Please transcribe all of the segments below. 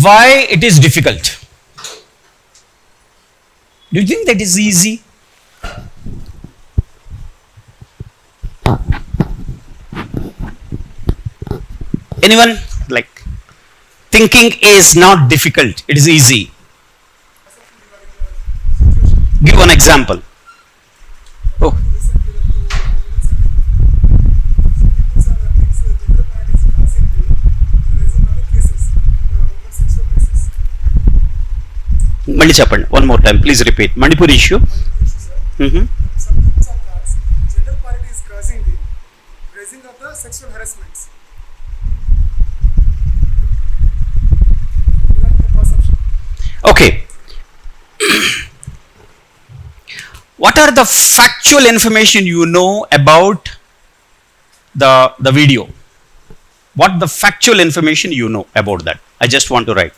Why it is difficult? Do you think that is easy? Anyone like thinking is not difficult, it is easy? Give one example. Oh. Mali chappan, one more time, please repeat. Manipur issue. Some people's are cars, gender parity is causing the raising of the sexual harassments. Okay. What are the factual information you know about the video? What the factual information you know about that? I just want to write.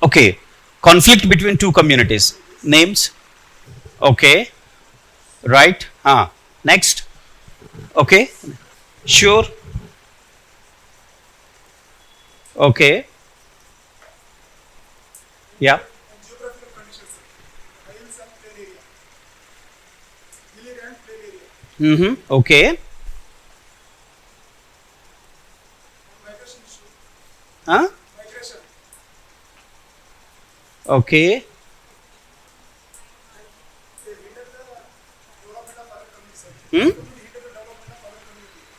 Okay. Conflict between two communities. Names. Okay. Right. Next. Okay. Sure. Okay. Yeah. Geographical conditions, hills and plain area, hilly and plain area. Okay. Migration issue. Huh? Migration. Okay. They hinder the development of other communities. Hmm? Hinder the development of other community.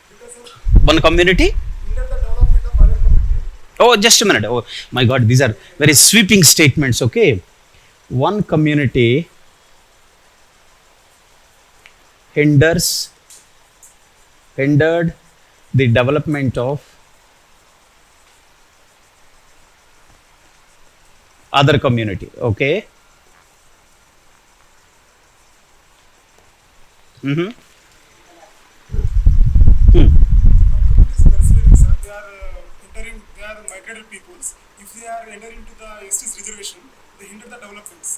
Because of One community. hinder the development of other community. Oh, just a minute. Oh my God, these are very sweeping statements. Okay. One community hindered the development of other community. Okay. Communities considering, sir, they are entering, they are migrated peoples. If they are entering into the ST's reservation, they hinder the developments.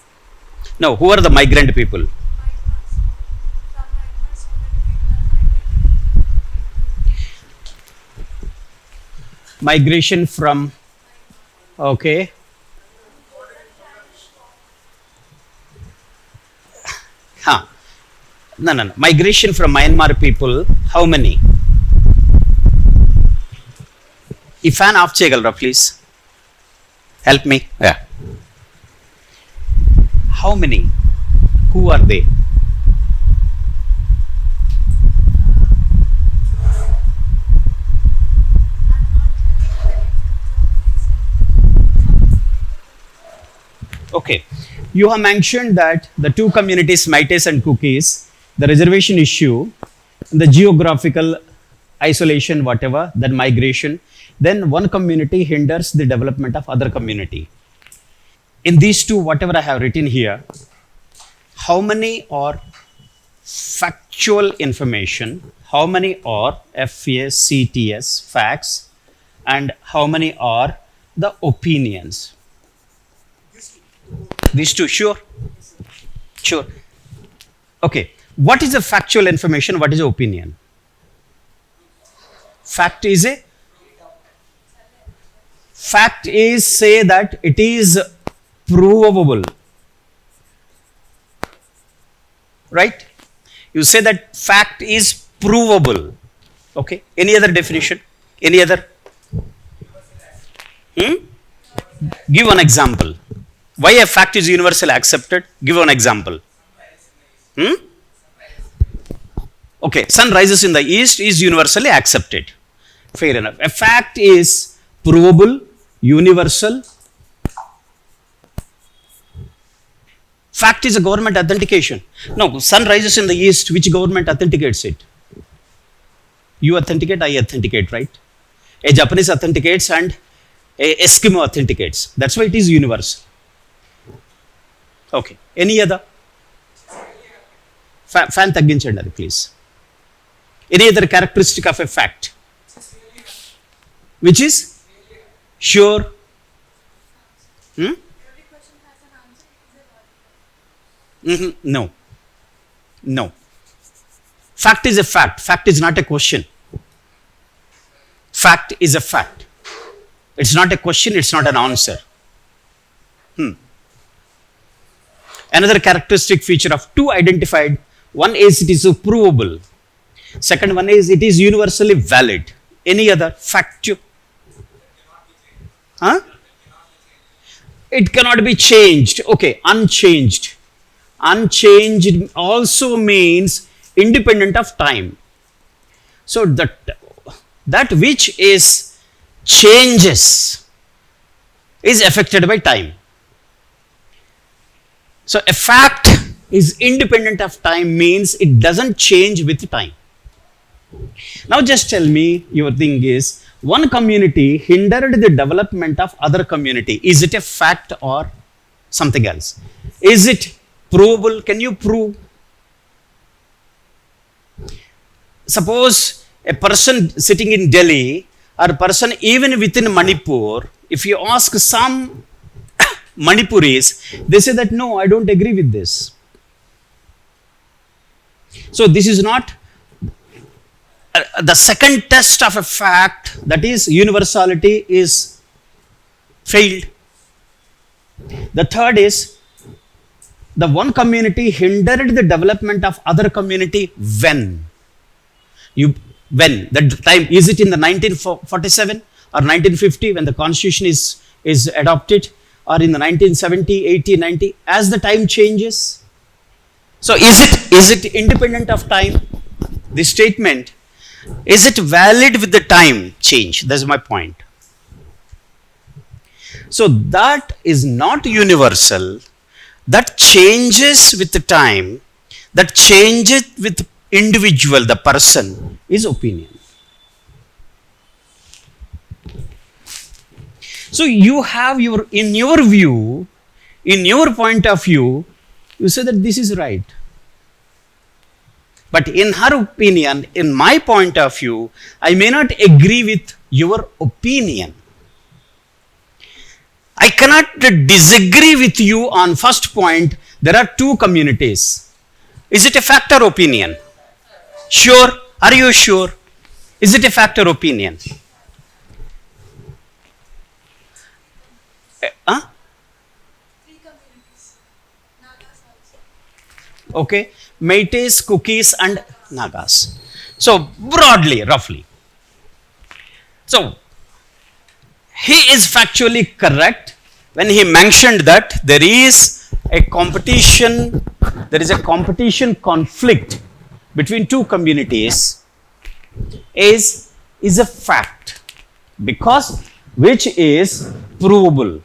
Now, who are the migrant people? Migration from, okay. No. Migration from Myanmar people, how many? ఈ fan off చేయగలరా please? Help me. How many? Who are they? Okay, you have mentioned that the two communities, Meiteis and Kukis, the reservation issue, the geographical isolation, whatever, that migration, then one community hinders the development of other community. In these two, whatever I have written here, how many are factual information, how many are FAS, CTS, facts, and how many are the opinions? These two, sure. Okay, what is the factual information, what is the opinion? Fact is say that it is provable, right? You say that fact is provable. Okay, any other definition? Any other? Give one example. Why a fact is universally accepted? Give one example. Okay, sun rises in the east is universally accepted. Fair enough. A fact is provable, universal. Fact is a government authentication. No, sun rises in the east, which government authenticates it? You authenticate, I authenticate, right? A Japanese authenticates and a Eskimo authenticates. That's why it is universal. Okay, any other? Fan తగ్గించండి అది please. Any other characteristic of a fact? Which is? Sure. Every question has an answer. No. Fact is a fact. Fact is not a question. Fact is a fact. It's not a question, it's not an answer. Another characteristic feature of two identified, one is it is provable. Second one is it is universally valid. Any other fact? Huh? It cannot be changed. Okay, unchanged. Unchanged also means independent of time. So that which is changes is affected by time. So a fact is independent of time means it doesn't change with time. Now just tell me, your thing is, one community hindered the development of other community. Is it a fact or something else? Is it provable? Can you prove? Suppose a person sitting in Delhi or a person even within Manipur, if you ask some Manipuris, they say that no, I don't agree with this. So this is not the second test of a fact, that is universality, is failed. The third is the one community hindered the development of other community when? When? That time, is it in the 1947 or 1950 when the constitution is adopted, or in the 1970, 80, 90, as the time changes? So is it independent of time? This statement, is it valid with the time change? That's my point. So that is not universal. That changes with the time. That changes with individual, the person, is opinion. So you have in your view, in your point of view, you say that this is right. But in her opinion, in my point of view, I may not agree with your opinion. I cannot disagree with you on first point. There are two communities. Is it a fact or opinion? Sure? Are you sure? Is it a fact or opinion? Huh? Three communities. Nagas also. Okay. Meiteis, Cookies and Nagas. So broadly, roughly. So he is factually correct when he mentioned that there is a competition conflict between two communities is a fact, because which is provable.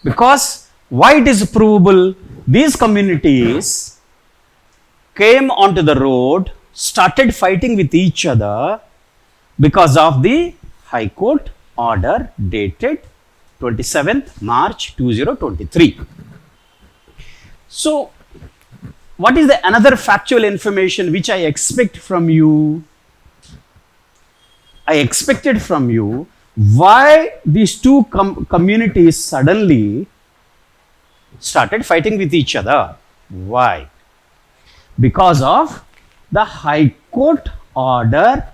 Because why it is provable? These communities came onto the road, started fighting with each other because of the High Court order dated 27th March 2023. So, what is the another factual information which I expect from you? I expected from you why these two communities suddenly started fighting with each other. Why? Because of the High Court order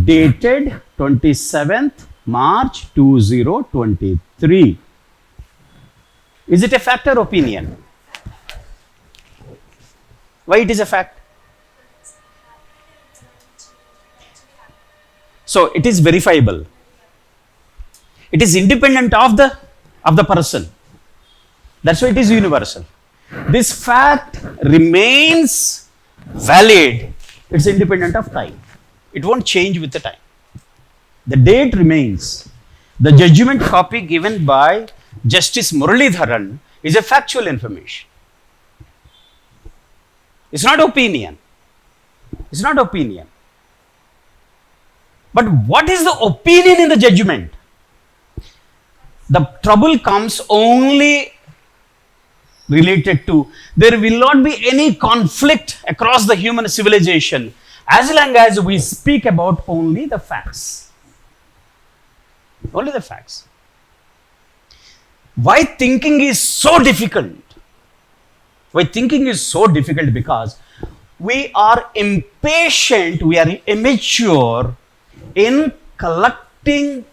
dated 27th March 2023. Is it a fact or opinion? Why it is a fact? So it is verifiable. It is independent of the person. That's why it is universal. This fact remains valid. It's independent of time. It won't change with the time. The date remains. The judgment copy given by Justice Muralidharan is a factual information. It's not opinion. It's not opinion. But what is the opinion in the judgment? The trouble comes only related to, there will not be any conflict across the human civilization as long as we speak about only the facts. Only the facts. Why thinking is so difficult? Why thinking is so difficult? Because we are impatient, we are immature in collecting collecting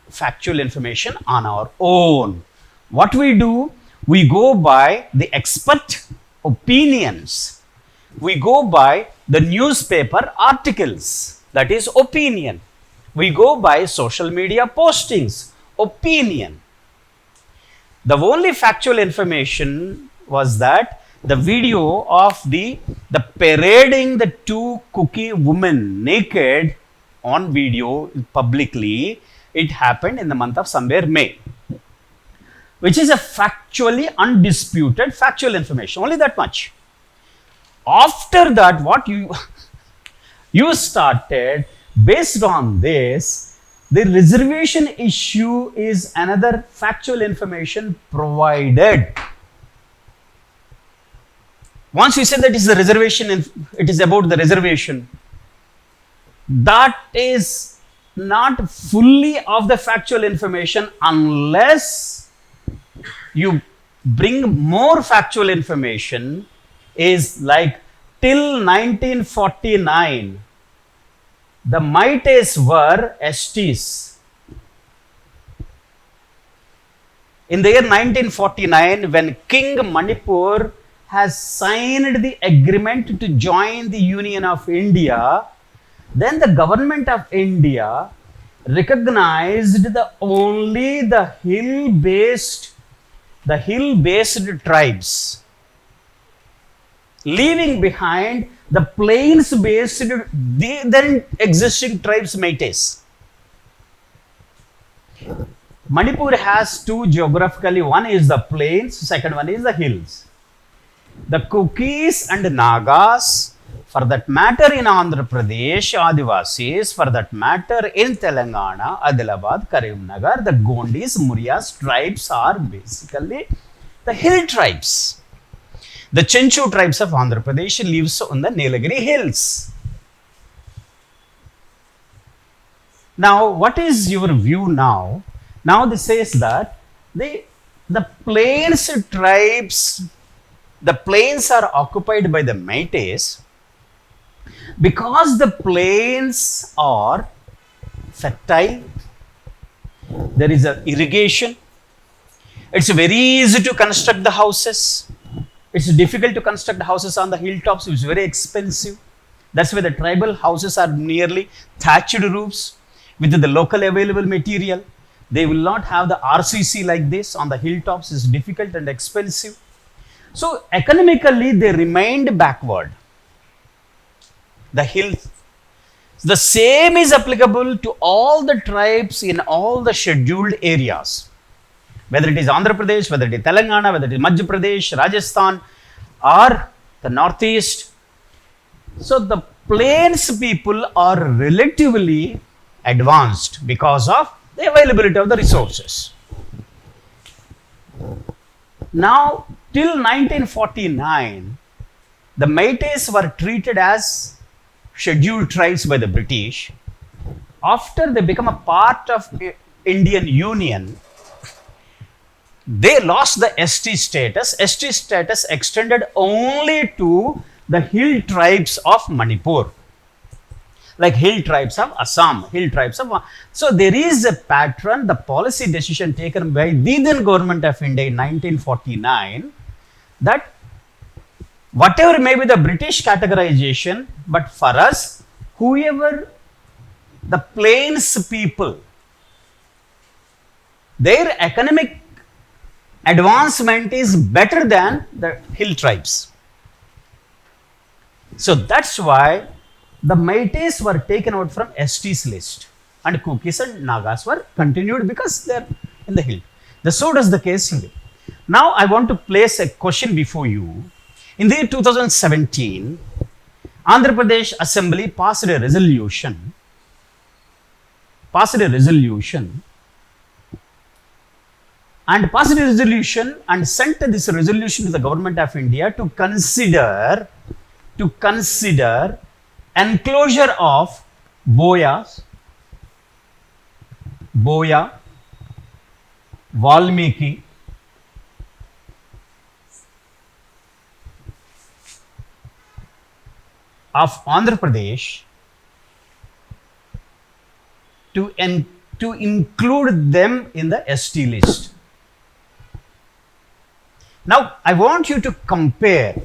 factual information on our own. What we do, we go by the expert opinions. We go by the newspaper articles, that is opinion. We go by social media postings, opinion. The only factual information was that the video of the parading the two cookie women naked on video publicly, it happened in the month of somewhere May, which is a factually undisputed factual information, only that much. After that, what you started, based on this, the reservation issue is another factual information provided. Once we say that is the reservation, it is about the reservation, that is not fully of the factual information unless you bring more factual information. Is like till 1949, the Maites were STs. In the year 1949, when King Manipur has signed the agreement to join the Union of India, then the government of India recognized only the hill-based tribes, leaving behind the plains-based, the then existing tribes Métis. Manipur has two geographically, one is the plains, second one is the hills. The Kukis and Nagas, for that matter in Andhra Pradesh, Adivasis, for that matter in Telangana, Adilabad, Karimnagar, the Gondis, Murias tribes are basically the hill tribes. The Chenchu tribes of Andhra Pradesh lives on the Nilagiri hills. Now, what is your view now? Now, this says that the plains tribes, the plains are occupied by the Métis because the plains are fertile. There is a irrigation. It's very easy to construct the houses. It's difficult to construct houses on the hilltops. It's very expensive. That's why the tribal houses are nearly thatched roofs with the local available material. They will not have the RCC like this on the hilltops. It's difficult and expensive. So economically, they remained backward. The hills. The same is applicable to all the tribes in all the scheduled areas. Whether it is Andhra Pradesh, whether it is Telangana, whether it is Madhya Pradesh, Rajasthan, or the Northeast. So the plains people are relatively advanced because of the availability of the resources. Now, till 1949, the Métis were treated as scheduled tribes by the British. After they become a part of Indian Union, they lost the ST status. ST status extended only to the hill tribes of Manipur, like hill tribes of Assam, hill tribes of. So there is a pattern, the policy decision taken by the then government of India in 1949, that whatever may be the British categorization, but for us, whoever the plains people, their economic advancement is better than the hill tribes. So that's why the Métis were taken out from ST's list and Kukis and Nagas were continued because they are in the hill. So does the case here. Now I want to place a question before you. In the year 2017, Andhra Pradesh Assembly passed a resolution and sent this resolution to the government of India to consider enclosure of Boya, Valmiki, of Andhra Pradesh to to include them in the ST list. Now, I want you to compare.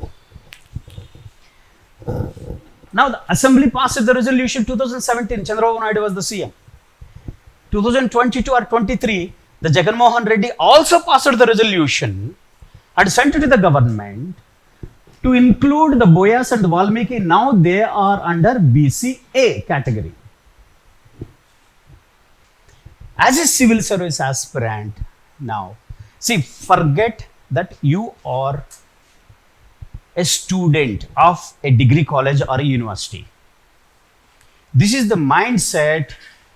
Now, the Assembly passed the resolution 2017, Chandrababu Naidu was the CM. 2022 or 23, the Jagan Mohan Reddy also passed the resolution and sent it to the government to include the Boyas and the Valmiki. Now they are under BCA category. As a civil service aspirant now, see, forget that you are a student of a degree college or a university. This is the mindset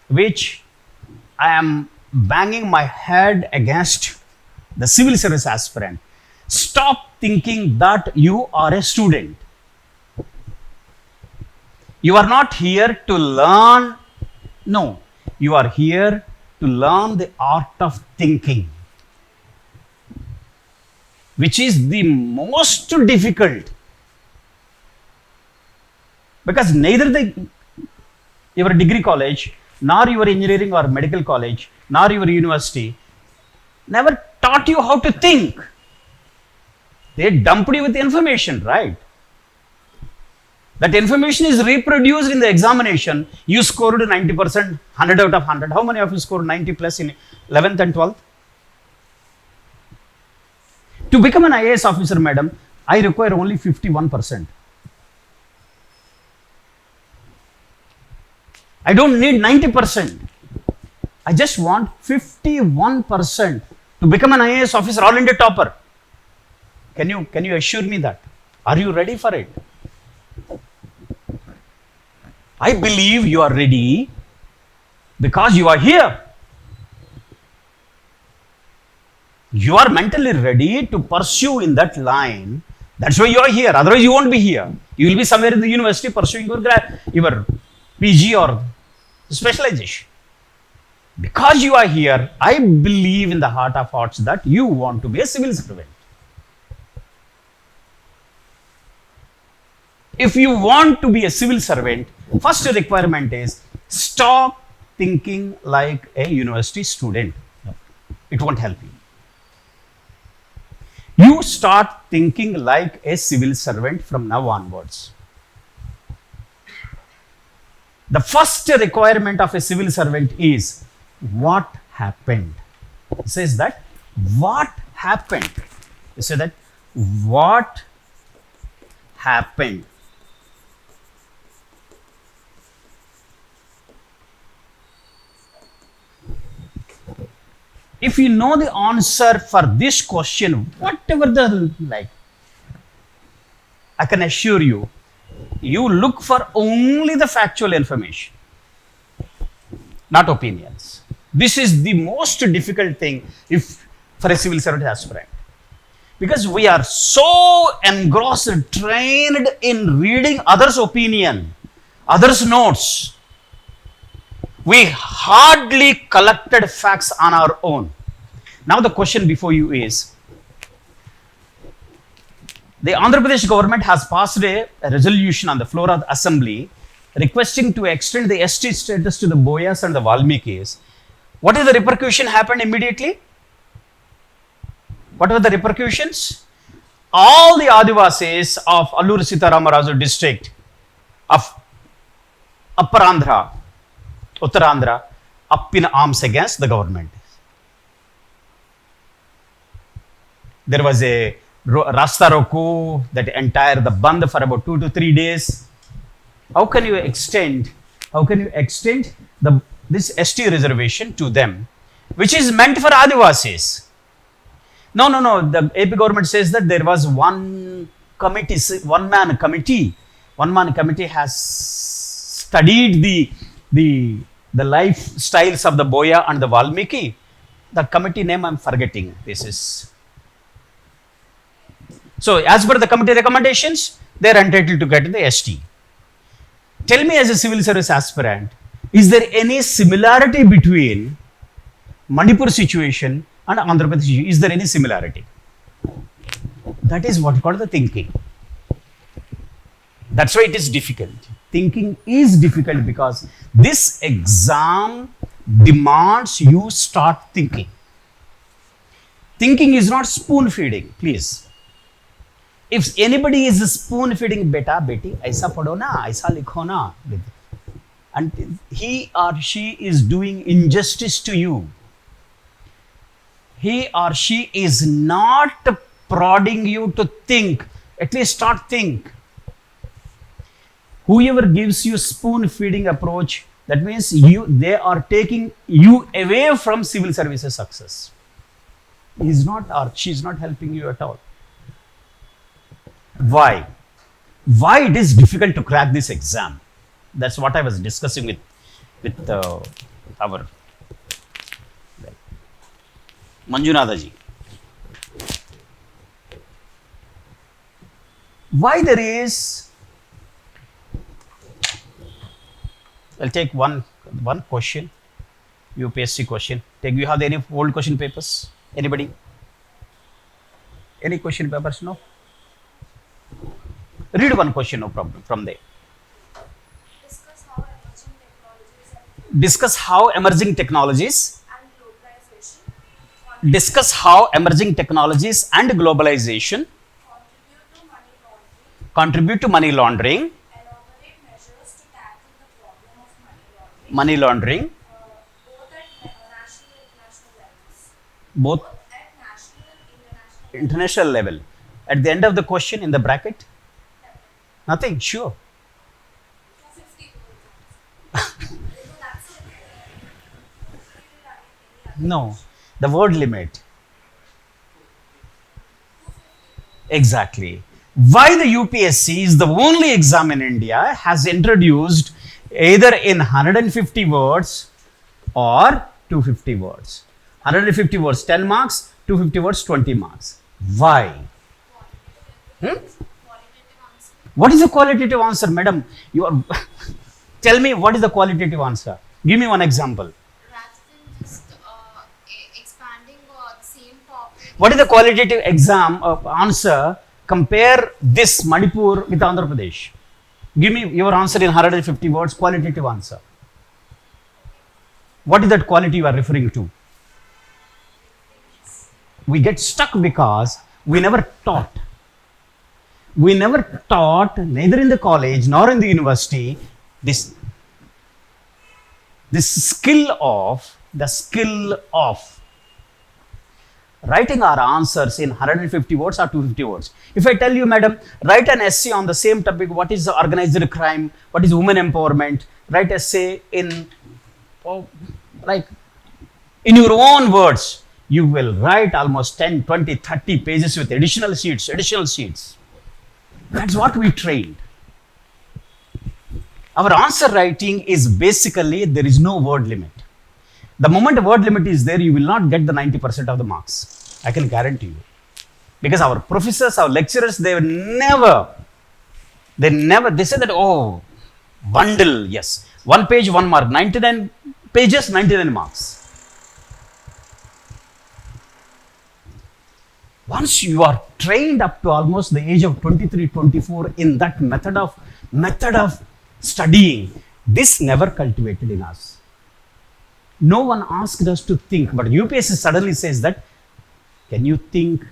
which I am banging my head against the civil service aspirant. Stop thinking that you are a student. You are not here to learn. No, you are here to learn the art of thinking, which is the most difficult, because neither your degree college, nor your engineering or medical college, nor your university never taught you how to think. They dumped you with information, right? That information is reproduced in the examination. You scored 90%, 100 out of 100. How many of you scored 90 plus in 11th and 12th? To become an IAS officer, madam, I require only 51%. I don't need 90%. I just want 51% to become an IAS officer, all India topper. Can you assure me that? Are you ready for it? I believe you are ready because you are here. You are mentally ready to pursue in that line. That's why you are here. Otherwise, you won't be here. You will be somewhere in the university pursuing your PG or specialization. Because you are here, I believe in the heart of hearts that you want to be a civil servant. If you want to be a civil servant, first requirement is stop thinking like a university student. It won't help you. You start thinking like a civil servant from now onwards. The first requirement of a civil servant is what happened. It says that what happened. You say that what happened. If you know the answer for this question, whatever I can assure you, you look for only the factual information, not opinions. This is the most difficult thing for a civil servant aspirant. Because we are so engrossed, trained in reading others' opinion, others' notes. We hardly collected facts on our own. Now the question before you is, the Andhra Pradesh government has passed a resolution on the floor of the assembly requesting to extend the ST status to the Boyas and the Valmikis. What is the repercussion happened immediately? What were the repercussions? All the Adivasis of Alluri Sitaramarazu district of Upper Andhra, Uttarandhra, up in arms against the government. There was a Rasta Roku, that entire the Bandh for about 2 to 3 days. How can you extend this ST reservation to them, which is meant for Adivasis? No. The AP government says that there was one man committee has studied the lifestyles of the Boya and the Valmiki. The committee name I'm forgetting. So as per the committee recommendations, they are entitled to get the ST. Tell me, as a civil service aspirant, is there any similarity between Manipur situation and Andhra Pradesh situation? Is there any similarity? That is what called the thinking. That's why it is difficult. Thinking is difficult because this exam demands you start thinking. Thinking is not spoon feeding, please. If anybody is spoon feeding, beta, beti, aisa padho na, aisa likho na, and he or she is doing injustice to you. He or she is not prodding you to think. At least start think. Whoever gives you spoon feeding approach, that means they are taking you away from civil services success. He is not or she is not helping you at all. Why? Why it is difficult to crack this exam? That's what I was discussing with our Manjunatha ji. Why there is, I'll take one question, UPSC question. You have any old question papers? Anybody? Any question papers? No? Read one question, no problem, from there. Discuss how emerging technologies Discuss how emerging technologies and globalization contribute to money laundering, elaborate measures to tackle the problem of money laundering, both at national and international levels. both At national and international international level. At the end of the question in the bracket, nothing, sure. 250 words. That's it. No, the word limit. Exactly. Why the UPSC is the only exam in India has introduced either in 150 words or 250 words. 150 words 10 marks, 250 words 20 marks. Why? What is the qualitative answer, madam? You are tell me what is the qualitative answer. Give me one example. Rather than just expanding the same topic. What is the qualitative exam answer? Compare this Manipur with Andhra Pradesh. Give me your answer in 150 words, qualitative answer. What is that quality you are referring to? We get stuck because we never taught. We never taught, neither in the college nor in the university, this skill of writing our answers in 150 words or 250 words. If I tell you, madam, write an essay on the same topic, what is organized crime, what is women empowerment, write essay in in your own words, you will write almost 10, 20, 30 pages with additional sheets. That's what we trained. Our answer writing is basically, there is no word limit. The moment a word limit is there, you will not get the 90% of the marks. I can guarantee you. Because our professors, our lecturers, they say that, oh, bundle, yes. 1 page, 1 mark, 99 pages, 99 marks. Once you are trained up to almost the age of 23, 24 in that method of studying, this never cultivated in us. No one asked us to think, but UPSC suddenly says that, can you think?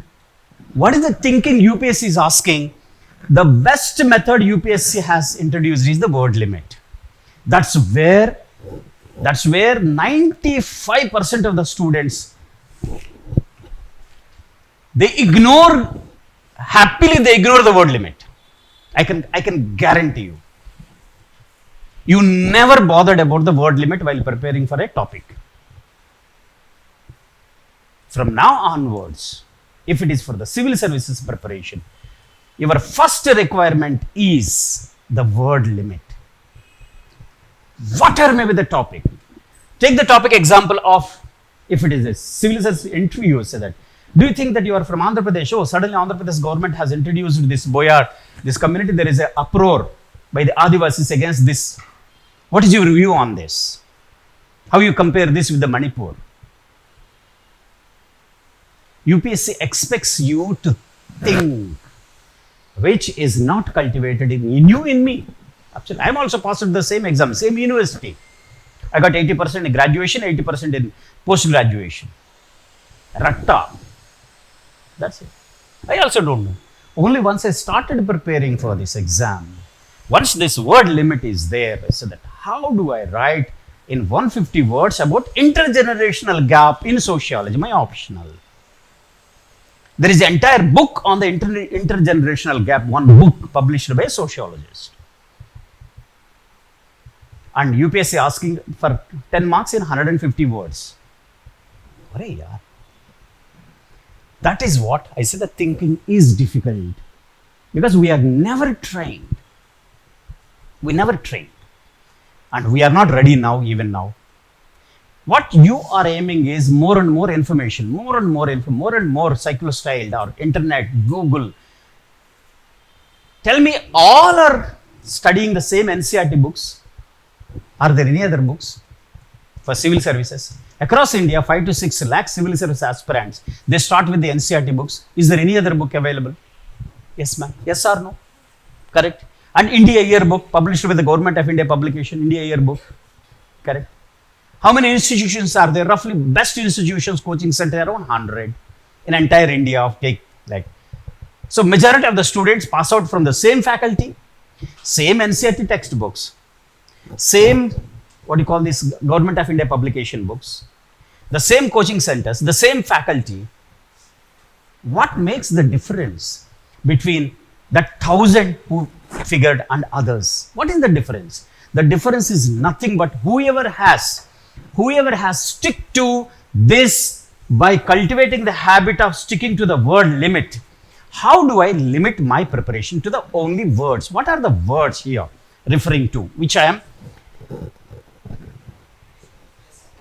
What is the thinking UPSC is asking? The best method UPSC has introduced is the word limit. That's where 95% of the students, they ignore the word limit. I can guarantee you. You never bothered about the word limit while preparing for a topic. From now onwards, if it is for the civil services preparation, your first requirement is the word limit. Whatever may be the topic. Take the topic example of, if it is a civil service interview, you say that, do you think that you are from Andhra Pradesh? Oh, suddenly Andhra Pradesh government has introduced this boyar, this community, there is an uproar by the Adivasis against this. What is your view on this? How you compare this with the Manipur? UPSC expects you to think, which is not cultivated in you, in me. Absolutely. I am also passed the same exam, same university. I got 80% in graduation, 80% in post-graduation. Ratta. That's it. I also don't know. Only once I started preparing for this exam, once this word limit is there, I said that how do I write in 150 words about intergenerational gap in sociology, my optional. There is an entire book on the intergenerational gap, one book published by a sociologist. And UPSC asking for 10 marks in 150 words. Arey yaar. That is what I said, the thinking is difficult because we are never trained. We never trained. And we are not ready now, even now. What you are aiming is more and more information, more and more cyclostyle or internet, Google. Tell me, all are studying the same NCERT books. Are there any other books for civil services? Across India, 5 to 6 lakh civil service aspirants, they start with the NCERT books. Is there any other book available? Yes, ma'am. Yes or no? Correct. And India Yearbook, published with the Government of India publication, India Yearbook. Correct. How many institutions are there? Roughly, best institutions, coaching center, around 100 in entire India. So majority of the students pass out from the same faculty, same NCERT textbooks, same, Government of India publication books, the same coaching centers, the same faculty. What makes the difference between that 1,000 who figured and others? What is the difference? The difference is nothing but whoever has stick to this by cultivating the habit of sticking to the word limit. How do I limit my preparation to the only words? What are the words here referring to? Which I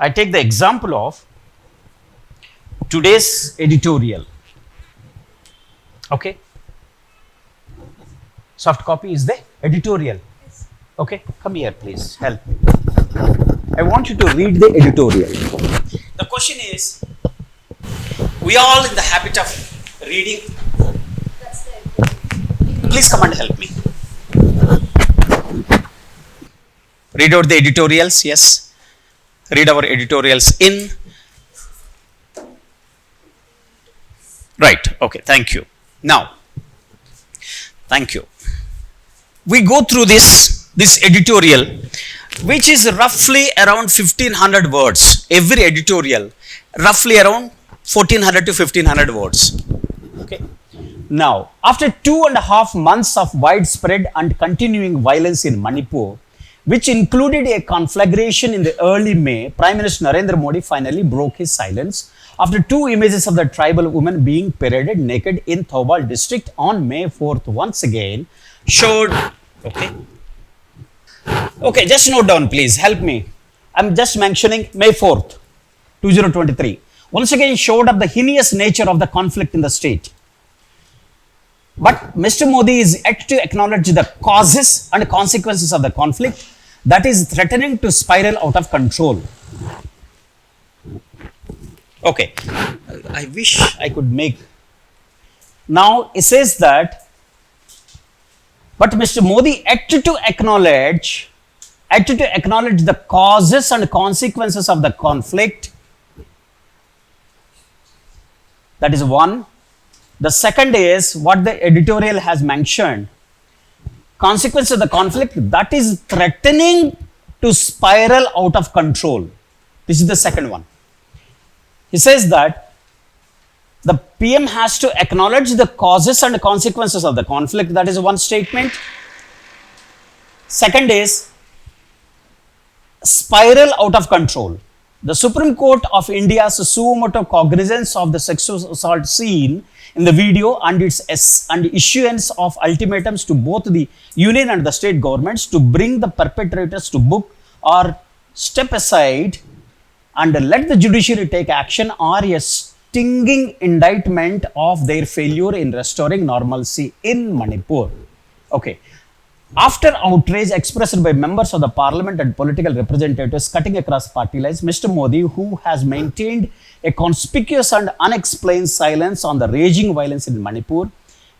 take the example of today's editorial. Okay. Soft copy is the editorial. Okay, come here please, help me. I want you to read the editorial. The question is, we are all in the habit of reading. Please come and help me. Read out the editorials, yes. Read our editorials in. Right, okay, thank you. Now, thank you. We go through this editorial, which is roughly around 1500 words. Every editorial, roughly around 1400 to 1500 words. Okay. Now, after 2.5 months of widespread and continuing violence in Manipur, which included a conflagration in the early May, Prime Minister Narendra Modi finally broke his silence after 2 images of the tribal women being paraded naked in Thoubal district on May 4th once again showed. Okay, just note down please, help me. I'm just mentioning May 4th, 2023. Once again showed up the heinous nature of the conflict in the state. But Mr. Modi is yet to acknowledge the causes and consequences of the conflict that is threatening to spiral out of control. Okay, I wish I could make. Now it says that, but Mr. Modi yet to acknowledge the causes and consequences of the conflict. That is one. The second is what the editorial has mentioned. Consequence of the conflict that is threatening to spiral out of control. This is the second one. He says that the PM has to acknowledge the causes and consequences of the conflict. That is one statement. Second is spiral out of control. The Supreme Court of India's suo motu cognizance of the sexual assault scene in the video and issuance of ultimatums to both the union and the state governments to bring the perpetrators to book or step aside and let the judiciary take action are a stinging indictment of their failure in restoring normalcy in Manipur. Okay. After outrage expressed by members of the parliament and political representatives cutting across party lines, Mr. Modi, who has maintained a conspicuous and unexplained silence on the raging violence in Manipur,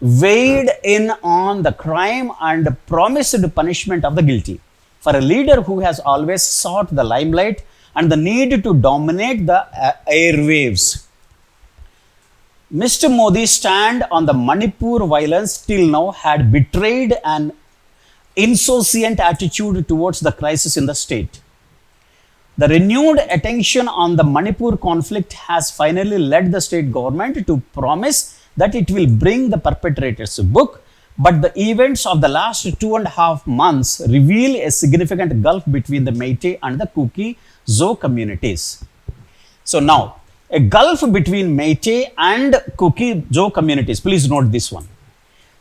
weighed in on the crime and promised punishment of the guilty. for a leader who has always sought the limelight and the need to dominate the airwaves. Mr. Modi's stand on the Manipur violence till now had betrayed an insouciant attitude towards the crisis in the state. The renewed attention on the Manipur conflict has finally led the state government to promise that it will bring the perpetrators to book, but the events of the last 2.5 months reveal a significant gulf between the Meitei and the Kuki Zo communities. So now, a gulf between Meitei and Kuki Zo communities. Please note this one.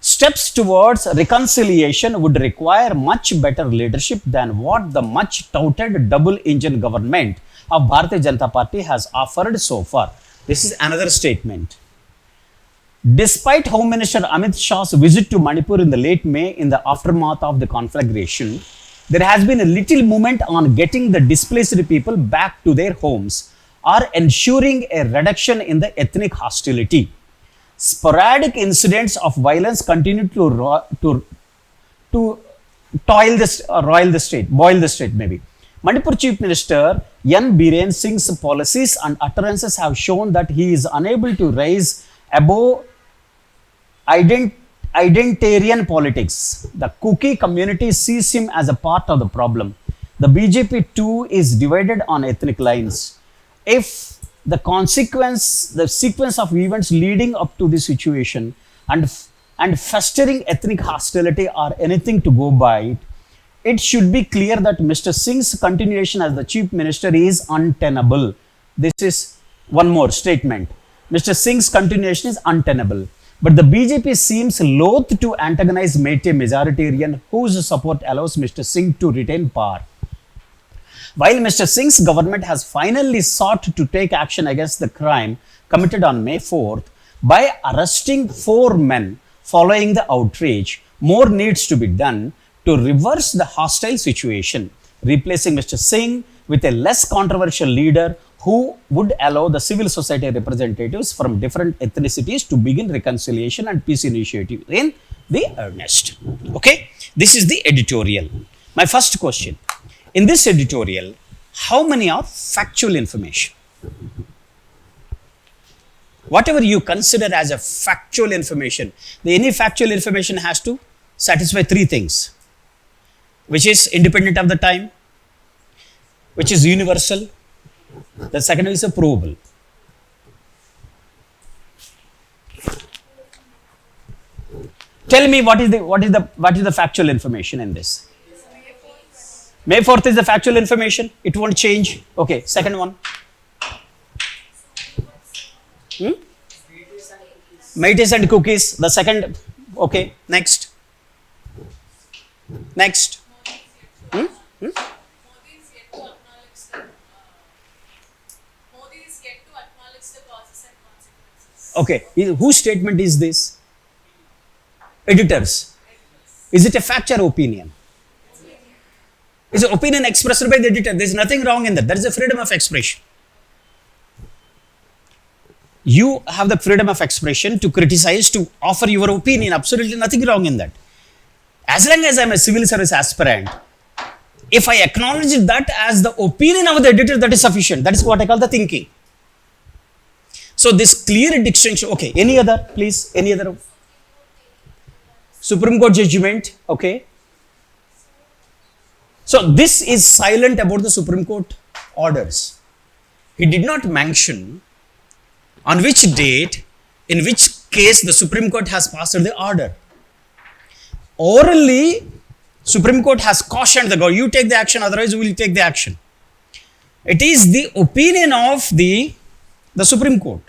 Steps towards reconciliation would require much better leadership than what the much touted double-engine government of Bharatiya Janata Party has offered so far. This is another statement. Despite Home Minister Amit Shah's visit to Manipur in the late May in the aftermath of the conflagration, there has been a little movement on getting the displaced people back to their homes or ensuring a reduction in the ethnic hostility. Sporadic incidents of violence continue to boil the state maybe. Manipur Chief Minister N. Biren Singh's policies and utterances have shown that he is unable to rise above identitarian politics. The Kuki community sees him as a part of the problem. The BJP too is divided on ethnic lines. If the sequence of events leading up to this situation and festering ethnic hostility are anything to go by, it should be clear that Mr. Singh's continuation as the Chief Minister is untenable. This is one more statement. Mr. Singh's continuation is untenable. But the BJP seems loath to antagonize Meitei majoritarian whose support allows Mr. Singh to retain power. While Mr. Singh's government has finally sought to take action against the crime committed on May 4th by arresting 4 men following the outrage, more needs to be done to reverse the hostile situation, replacing Mr. Singh with a less controversial leader who would allow the civil society representatives from different ethnicities to begin reconciliation and peace initiative in the earnest. Okay, this is the editorial. My first question. In this editorial, how many are factual information? Whatever you consider as a factual information, any factual information has to satisfy 3 things, which is independent of the time, which is universal, the second is a provable. Tell me what is the factual information in this? May 4th is the factual information. It won't change. Okay, second one. Meitei and cookies. The second. Okay, next. Next. Modi is yet to acknowledge the causes and consequences. Okay, whose statement is this? Editors. Is it a fact or opinion? It's an opinion expressed by the editor. There is nothing wrong in that. That is a freedom of expression. You have the freedom of expression to criticize, to offer your opinion. Absolutely nothing wrong in that. As long as I am a civil service aspirant, if I acknowledge that as the opinion of the editor, that is sufficient. That is what I call the thinking. So this clear distinction. Okay, any other, please? Any other? Supreme Court judgment. Okay. So this is silent about the Supreme Court orders. He did not mention on which date, in which case the Supreme Court has passed the order. Orally, Supreme Court has cautioned the government, you take the action, otherwise we will take the action. It is the opinion of the Supreme Court.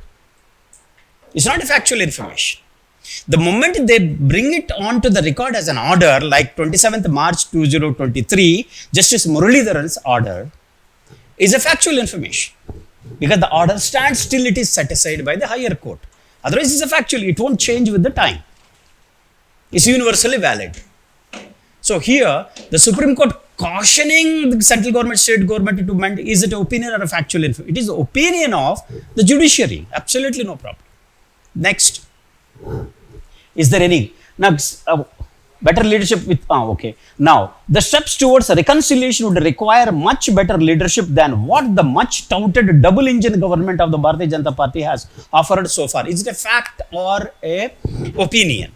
It's not a factual information. The moment they bring it onto the record as an order, like 27th March 2023, Justice Muralidharan's order is a factual information. Because the order stands till it is set aside by the higher court. Otherwise, it's a factual, it won't change with the time. It's universally valid. So here, the Supreme Court cautioning the central government, state government to amend, is it an opinion or a factual information? It is the opinion of the judiciary. Absolutely no problem. Next. Is there any? Now, Better leadership with, okay. Now, the steps towards reconciliation would require much better leadership than what the much touted double engine government of the Bharatiya Janata Party has offered so far. Is it a fact or a opinion?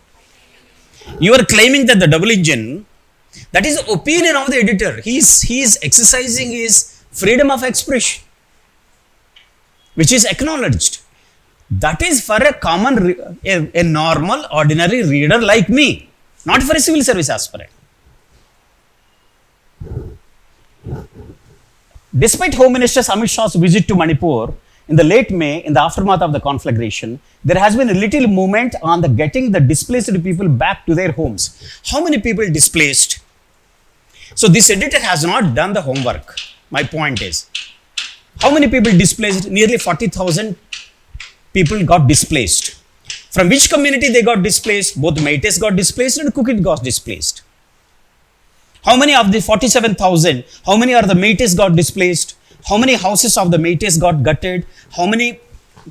You are claiming that the double engine, that is the opinion of the editor. He is exercising his freedom of expression, which is acknowledged. That is for a common, a normal, ordinary reader like me. Not for a civil service aspirant. Despite Home Minister Amit Shah's visit to Manipur in the late May, in the aftermath of the conflagration, there has been a little movement on the getting the displaced people back to their homes. How many people displaced? So this editor has not done the homework. My point is, how many people displaced? Nearly 40,000 people got displaced. From which community they got displaced? Both Meiteis got displaced and Kukit got displaced. How many of the 47,000, how many are the Meiteis got displaced? How many houses of the Meiteis got gutted? How many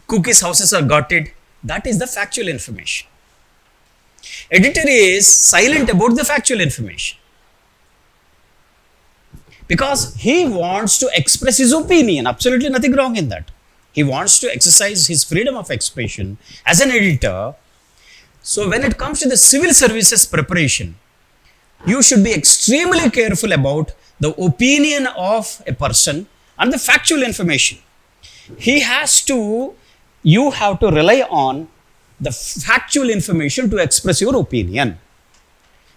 Kukis houses are gutted? That is the factual information. Editor is silent about the factual information, because he wants to express his opinion. Absolutely nothing wrong in that. He wants to exercise his freedom of expression as an editor. So when it comes to the civil services preparation, you should be extremely careful about the opinion of a person and the factual information. You have to rely on the factual information to express your opinion.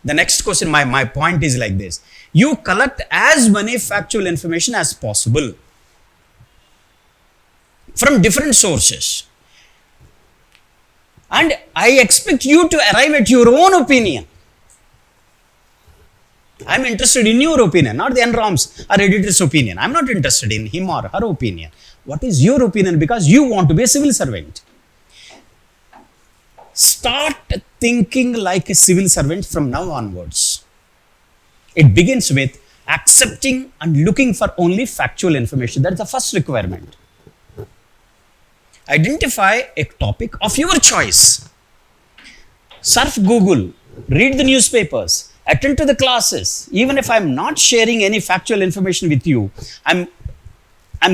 The next question, my point is like this. You collect as many factual information as possible from different sources. And I expect you to arrive at your own opinion. I am interested in your opinion, not the NROM's or editor's opinion. I am not interested in him or her opinion. What is your opinion? Because you want to be a civil servant. Start thinking like a civil servant from now onwards. It begins with accepting and looking for only factual information. That is the first requirement. Identify a topic of your choice. Surf Google, read the newspapers, attend to the classes. Even if I'm not sharing any factual information with you, I'm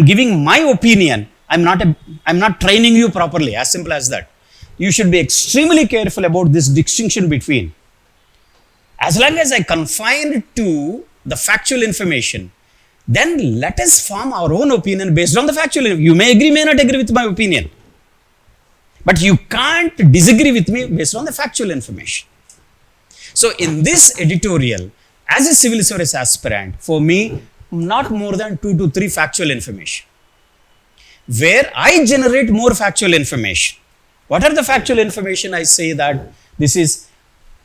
giving my opinion. I'm not training you properly, as simple as that. You should be extremely careful about this distinction between. As long as I confine to the factual information, then let us form our own opinion based on the factual. You may agree, may not agree with my opinion, but you can't disagree with me based on the factual information. So in this editorial, as a civil service aspirant, for me, not more than 2 to 3 factual information, where I generate more factual information. What are the factual information? I say that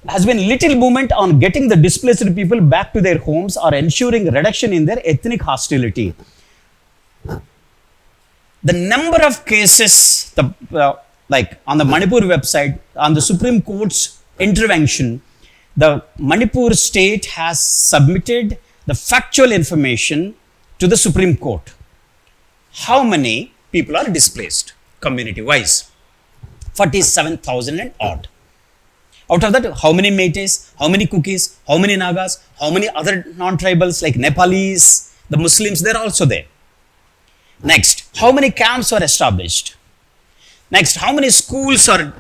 has been little movement on getting the displaced people back to their homes or ensuring reduction in their ethnic hostility. The number of cases, like on the Manipur website, on the Supreme Court's intervention, the Manipur state has submitted the factual information to the Supreme Court. How many people are displaced community-wise? 47,000 and odd. Out of that, how many Meiteis, how many Kukis, how many Nagas, how many other non-tribals like Nepalis, the Muslims, they're also there. Next, how many camps are established? Next, how many schools are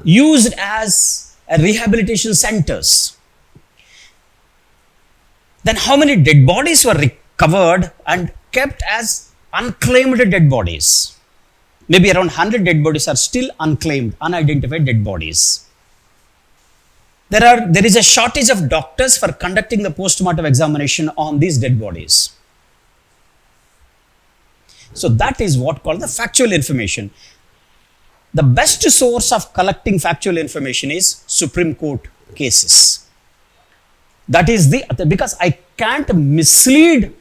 used as rehabilitation centers? Then how many dead bodies were recovered and kept as unclaimed dead bodies? Maybe around 100 dead bodies are still unclaimed, unidentified dead bodies. There is a shortage of doctors for conducting the post-mortem examination on these dead bodies. So that is what called the factual information. The best source of collecting factual information is Supreme Court cases. That is because I can't mislead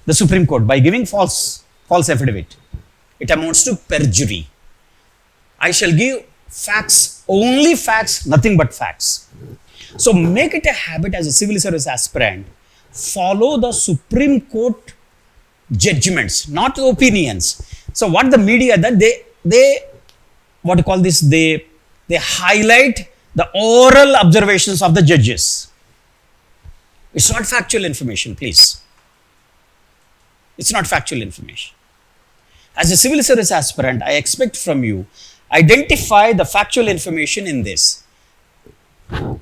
the Supreme Court by giving false affidavit. It amounts to perjury. I shall give facts, only facts, nothing but facts. So make it a habit as a civil service aspirant. Follow the Supreme Court judgments, not opinions. So what the media that they highlight the oral observations of the judges. It's not factual information, please. It's not factual information. As a civil service aspirant, I expect from you, identify the factual information in this.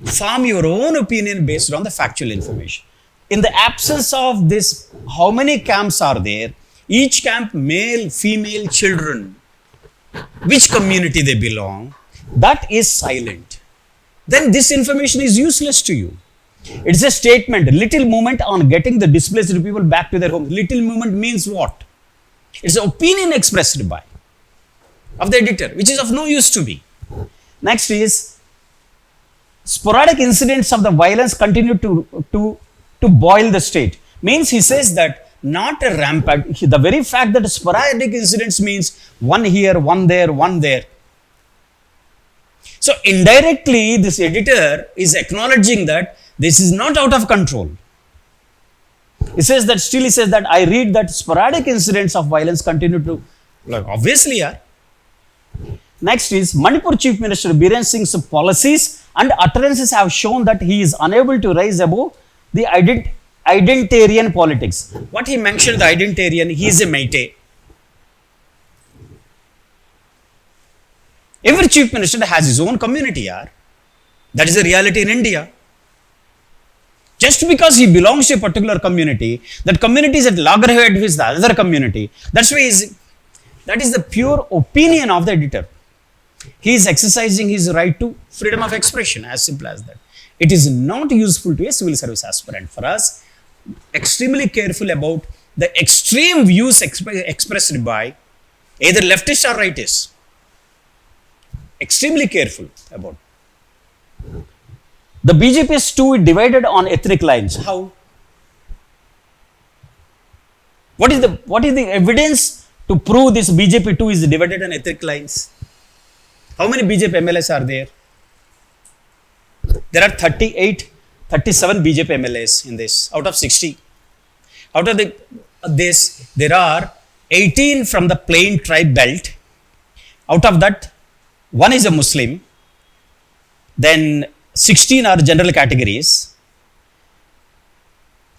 Form your own opinion based on the factual information. In the absence of this, how many camps are there? Each camp, male, female, children, which community they belong, that is silent. Then this information is useless to you. It's a statement, little movement on getting the displaced people back to their home. Little movement means what? It's an opinion expressed by of the editor, which is of no use to me. Next is sporadic incidents of the violence continue to boil the state. Means he says that not a rampant. The very fact that sporadic incidents means one here, one there, one there. So indirectly, this editor is acknowledging that this is not out of control. He says that still he says that I read that sporadic incidents of violence continue to, like, obviously, yeah. Next is Manipur Chief Minister Biren Singh's policies and utterances have shown that he is unable to rise above the identitarian politics. What he mentioned, the identitarian, he is a Meitei. Every chief minister has his own community, yeah. That is the reality in India. Just because he belongs to a particular community, that community is at loggerhead with the other community. That's why that is the pure opinion of the editor. He is exercising his right to freedom of expression, as simple as that. It is not useful to a civil service aspirant. For us, extremely careful about the extreme views expressed by either leftists or rightists. Extremely careful about. The BJP is too divided on ethnic lines. How? What is the evidence to prove this BJP too is divided on ethnic lines? How many BJP MLAs are there? There are 37 BJP MLAs in this, out of 60. Out of this, there are 18 from the plain tribe belt. Out of that, one is a Muslim. Then 16 are general categories.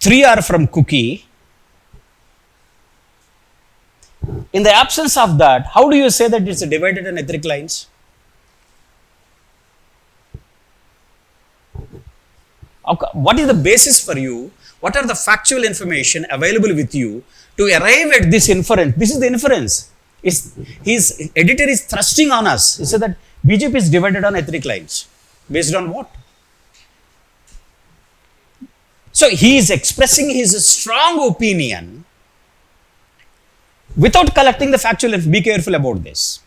3 are from Kuki. In the absence of that, how do you say that it's divided on ethnic lines? What is the basis for you? What are the factual information available with you to arrive at this inference? This is the inference. His editor is thrusting on us. He said that BJP is divided on ethnic lines. Based on what? So he is expressing his strong opinion without collecting the factual. Be careful about this.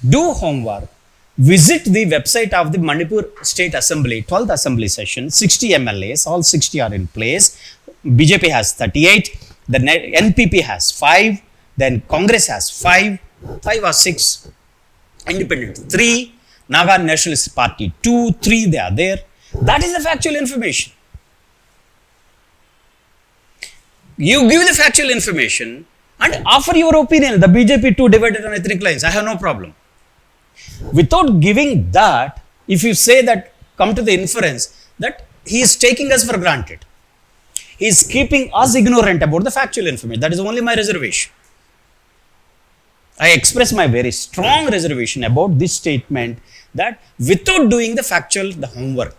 Do homework. Visit the website of the Manipur State Assembly, 12th Assembly session, 60 MLAs, all 60 are in place. BJP has 38, the NPP has 5, then Congress has 5 or 6, Independent 3, Nagar Nationalist Party 2, 3 they are there. That is the factual information. You give the factual information and offer your opinion. The BJP too divided on ethnic lines. I have no problem. Without giving that, if you say that, come to the inference that he is taking us for granted. He is keeping us ignorant about the factual information. That is only my reservation. I express my very strong reservation about this statement that without doing the factual, the homework.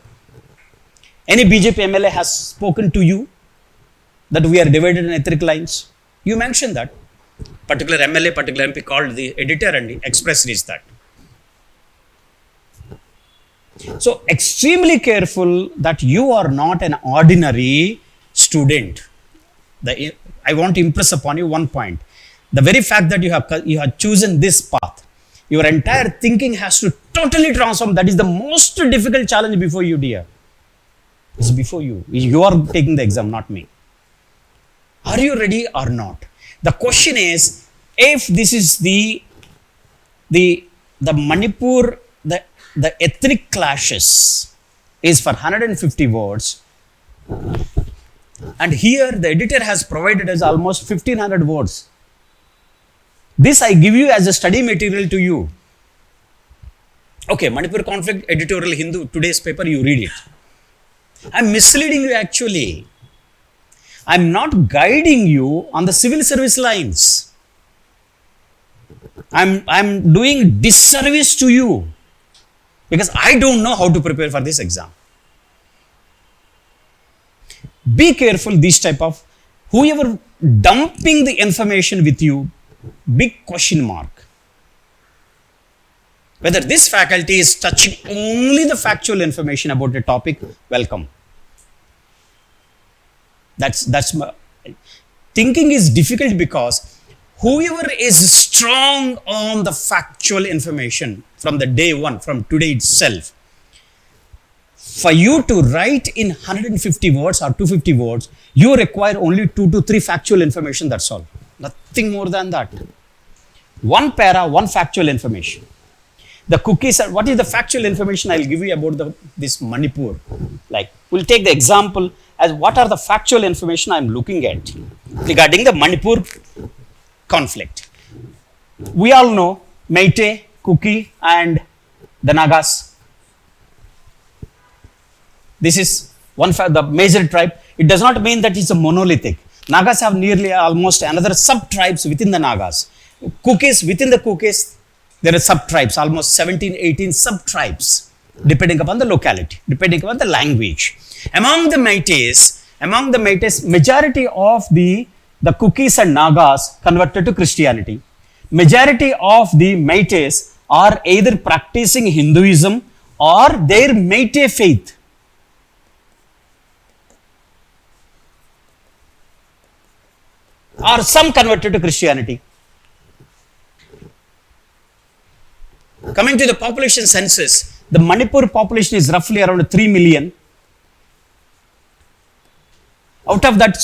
Any BJP MLA has spoken to you that we are divided in ethnic lines. You mentioned that. Particular MLA, particular MP called the editor and expressed is that. So extremely careful that you are not an ordinary student. I want to impress upon you one point. The very fact that you have chosen this path, your entire thinking has to totally transform. That is the most difficult challenge before you, dear. It's before you. You are taking the exam, not me. Are you ready or not? The question is, if this is the Manipur, the ethnic clashes is for 150 words, and here the editor has provided us almost 1500 words. This I give you as a study material to you. Okay, Manipur conflict, editorial Hindu, today's paper, you read it. I'm misleading you actually. I'm not guiding you on the civil service lines. I'm doing disservice to you because I don't know how to prepare for this exam. Be careful these type of, whoever dumping the information with you, big question mark. Whether this faculty is touching only the factual information about the topic, welcome. That's my thinking is difficult because whoever is strong on the factual information from the day one, from today itself, for you to write in 150 words or 250 words, you require only 2 to 3 factual information, that's all. Nothing more than that. One para, one factual information. The cookies are, what is the factual information I'll give you about this Manipur? Like, we'll take the example as what are the factual information I'm looking at regarding the Manipur conflict. We all know Meitei, Kuki and the Nagas. This is the major tribe. It does not mean that it's a monolithic. Nagas have nearly almost another sub-tribes within the Nagas. Kukis, within the Kukis, there are sub-tribes, almost 17, 18 sub-tribes, depending upon the locality, depending upon the language. Among the Meiteis, majority of the Kukis and Nagas converted to Christianity. Majority of the Meiteis are either practicing Hinduism or their Meitei faith. Or some converted to Christianity. Coming to the population census, the Manipur population is roughly around 3 million. Out of that,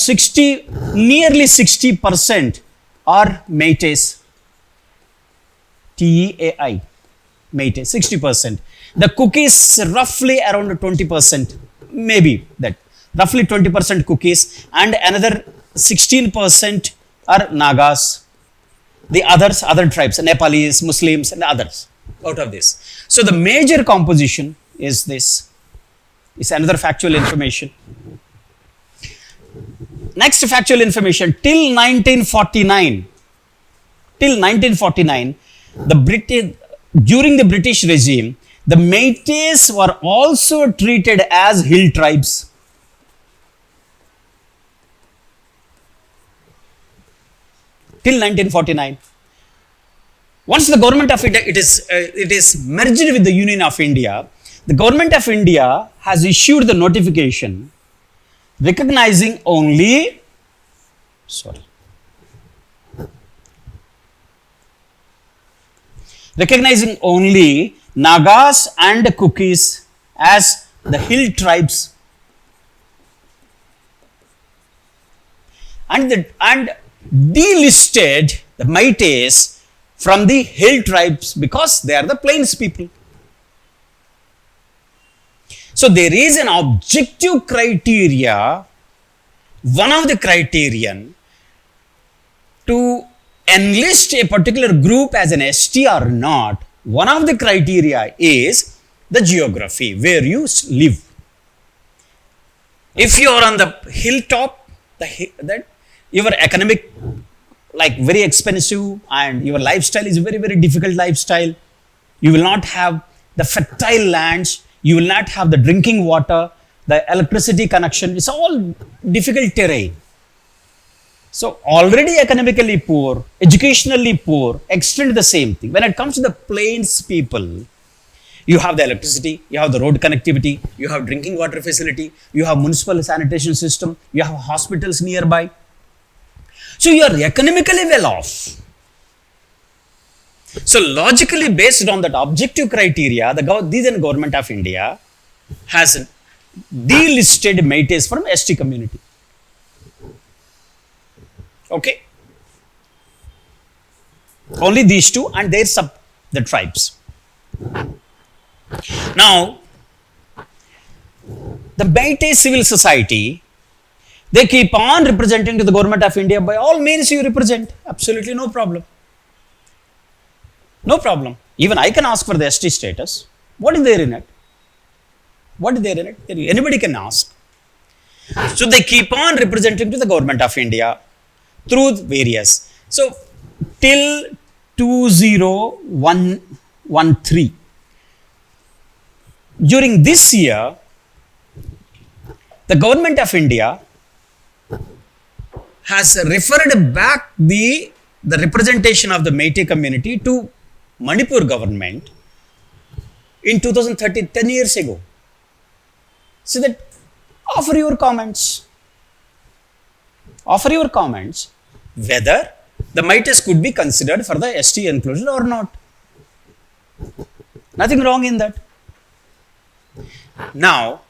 nearly 60% are Meiteis. T-E-A-I. Meitei, 60%. The Kukis, roughly around 20%. Maybe that. Roughly 20% Kukis and another 16% are Nagas. The others, other tribes, Nepalis, Muslims and others out of this. So the major composition is this. Is another factual information. Next factual information, till 1949, during the British regime, the Meiteis were also treated as hill tribes. Till 1949. Once the government of India, it is merged with the Union of India, the government of India has issued the notification recognizing only, Nagas and Kukis as the hill tribes, and delisted the Meiteis from the hill tribes because they are the plains people. So there is an objective criteria, one of the criterion to enlist a particular group as an ST or not. One of the criteria is the geography, where you live. If you are on the hilltop, your economic, like very expensive, and your lifestyle is very, very difficult lifestyle. You will not have the fertile lands. You will not have the drinking water, the electricity connection. It's all difficult terrain. So already economically poor, educationally poor, extend the same thing. When it comes to the plains people, you have the electricity, you have the road connectivity, you have drinking water facility, you have municipal sanitation system, you have hospitals nearby. So you are economically well off. So logically, based on that objective criteria, the government of India has delisted Meiteis from ST community. Okay? Only these two and their the tribes. Now, the Meitei civil society, they keep on representing to the government of India. By all means you represent. Absolutely no problem. No problem. Even I can ask for the ST status. What is there in it? What is there in it? Anybody can ask. So they keep on representing to the government of India through various. So till 20113. During this year, the government of India has referred back the representation of the Meitei community to Manipur government in 2013, 10 years ago. So that offer your comments. Offer your comments whether the Meiteis could be considered for the ST inclusion or not. Nothing wrong in that. Now,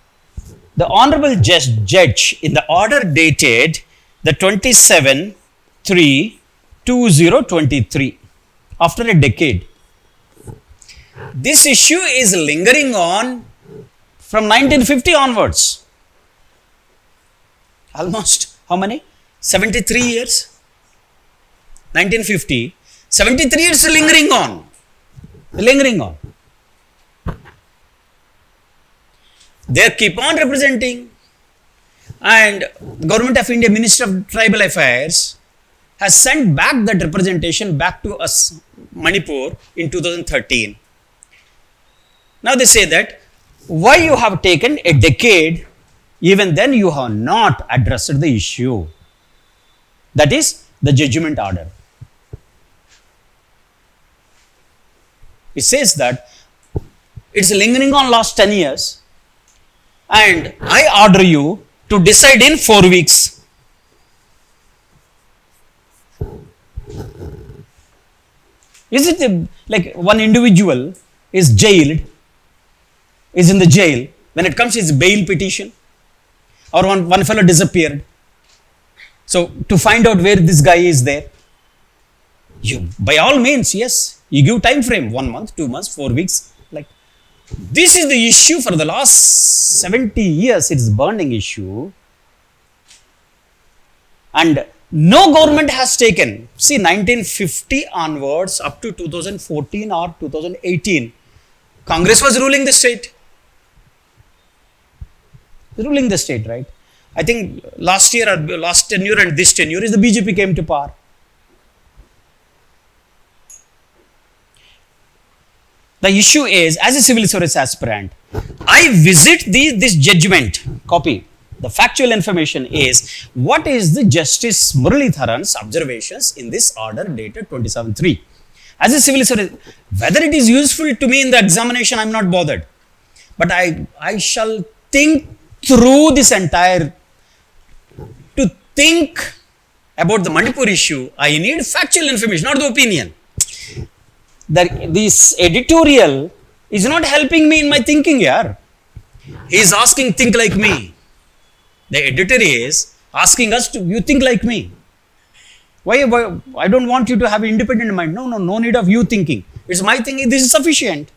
the Honorable Judge in the order dated the 27/3/2023, after a decade, this issue is lingering on from 1950 onwards. Almost, how many? 73 years? 1950, 73 years lingering on. Lingering on. They keep on representing, and the Government of India, Minister of Tribal Affairs has sent back that representation back to us, Manipur, in 2013. Now they say that why you have taken a decade, even then you have not addressed the issue. That is the judgment order. It says that it's lingering on last 10 years. And I order you to decide in 4 weeks. Is it like one individual is jailed, is in the jail, when it comes his bail petition, or one fellow disappeared. So to find out where this guy is there, you by all means, yes, you give time frame, 1 month, 2 months, 4 weeks. Like, this is the issue for the last 70 years. It's burning issue. And no government has taken, see, 1950 onwards up to 2014 or 2018, Congress was ruling the state. Ruling the state, right? I think last year or last tenure and this tenure is the BJP came to power. The issue is, as a civil service aspirant, I visit this judgment copy. The factual information is, what is the Justice Muralidharan's observations in this order dated 27/3. As a civil service, whether it is useful to me in the examination, I am not bothered. But I shall think through this entire, to think about the Manipur issue, I need factual information, not the opinion. This editorial is not helping me in my thinking here. He is asking, think like me. The editor is asking us to, you think like me. Why? I don't want you to have independent mind. No need of you thinking. It's my thinking, this is sufficient.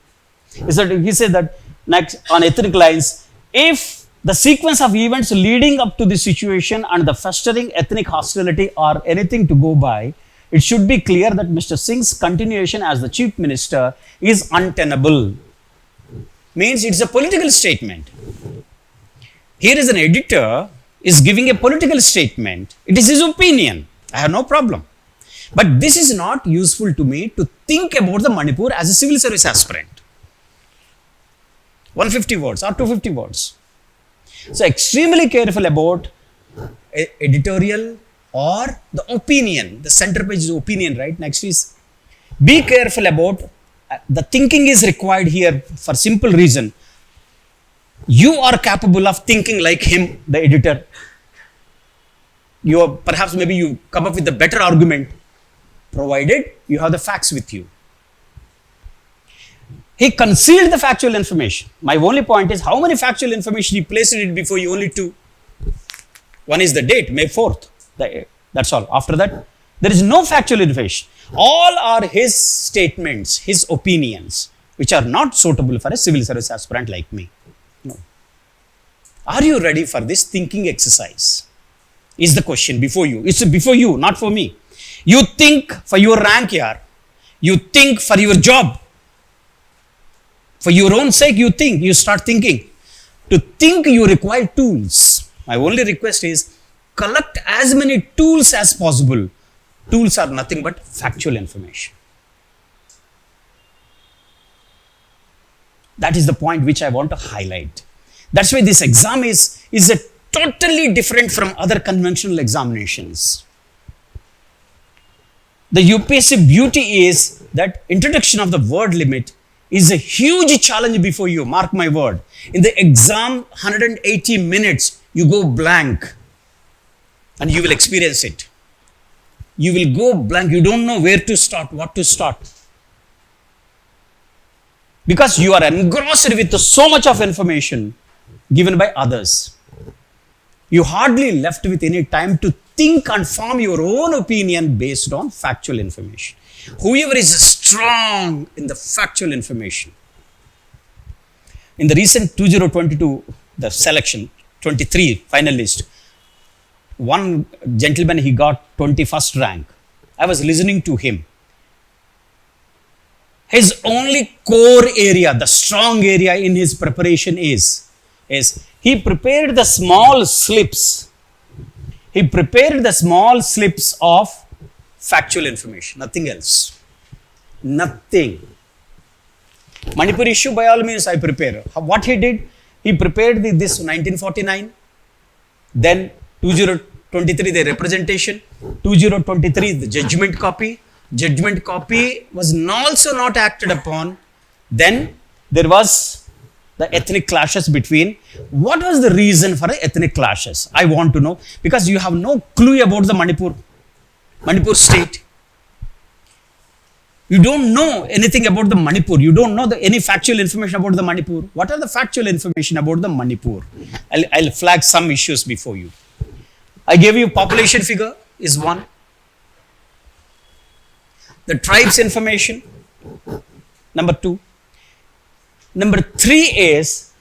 He said that next on ethnic lines, if the sequence of events leading up to the situation and the festering ethnic hostility are anything to go by, it should be clear that Mr. Singh's continuation as the Chief Minister is untenable. Means it's a political statement. Here is an editor is giving a political statement. It is his opinion. I have no problem. But this is not useful to me to think about the Manipur as a civil service aspirant. 150 words or 250 words. So extremely careful about editorial or the opinion. The center page is opinion, right? Next is, be careful about the thinking is required here for simple reason. You are capable of thinking like him, the editor. Perhaps maybe you come up with a better argument, provided you have the facts with you. He concealed the factual information. My only point is, how many factual information he placed in it before you? Only 2. One is the date, May 4th. That's all. After that, there is no factual information. All are his statements, his opinions, which are not suitable for a civil service aspirant like me. No. Are you ready for this thinking exercise? Is the question before you. It's before you, not for me. You think for your rank here. You think for your job. For your own sake, you start thinking. To think, you require tools. My only request is collect as many tools as possible. Tools are nothing but factual information. That is the point which I want to highlight. That's why this exam is a totally different from other conventional examinations. The UPSC beauty is that introduction of the word limit is a huge challenge before you, mark my word. In the exam, 180 minutes, you go blank and you will experience it. You will go blank, you don't know where to start, what to start. Because you are engrossed with so much of information given by others. You hardly left with any time to think and form your own opinion based on factual information. Whoever is strong in the factual information. In the recent 2022, the selection, 23 finalist, one gentleman, he got 21st rank. I was listening to him. His only core area, the strong area in his preparation is he prepared the small slips. He prepared the small slips of factual information, nothing else. Nothing. Manipur issue, by all means, I prepare. What he did, he prepared this 1949, then 2023, the representation, 2023, the judgment copy. Judgment copy was also not acted upon. Then there was the ethnic clashes between. What was the reason for the ethnic clashes? I want to know, because you have no clue about the Manipur state. You don't know anything about the Manipur. You don't know any factual information about the Manipur. What are the factual information about the Manipur? I'll flag some issues before you. I gave you population figure is one. The tribes information, number 2. Number 3 is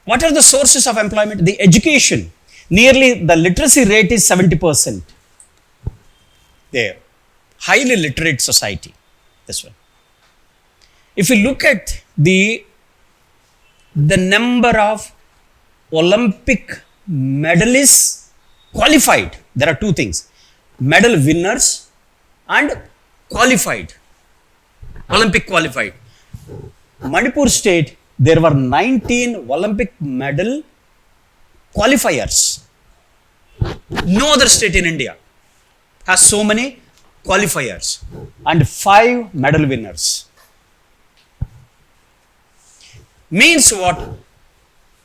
what are the sources of employment? The education. Nearly the literacy rate is 70%. There. Highly literate society. This one. If you look at the number of Olympic medalists qualified, there are 2 things. Medal winners and qualified. Olympic qualified. Manipur state, there were 19 Olympic medal qualifiers. No other state in India has so many qualifiers and 5 medal winners. Means what?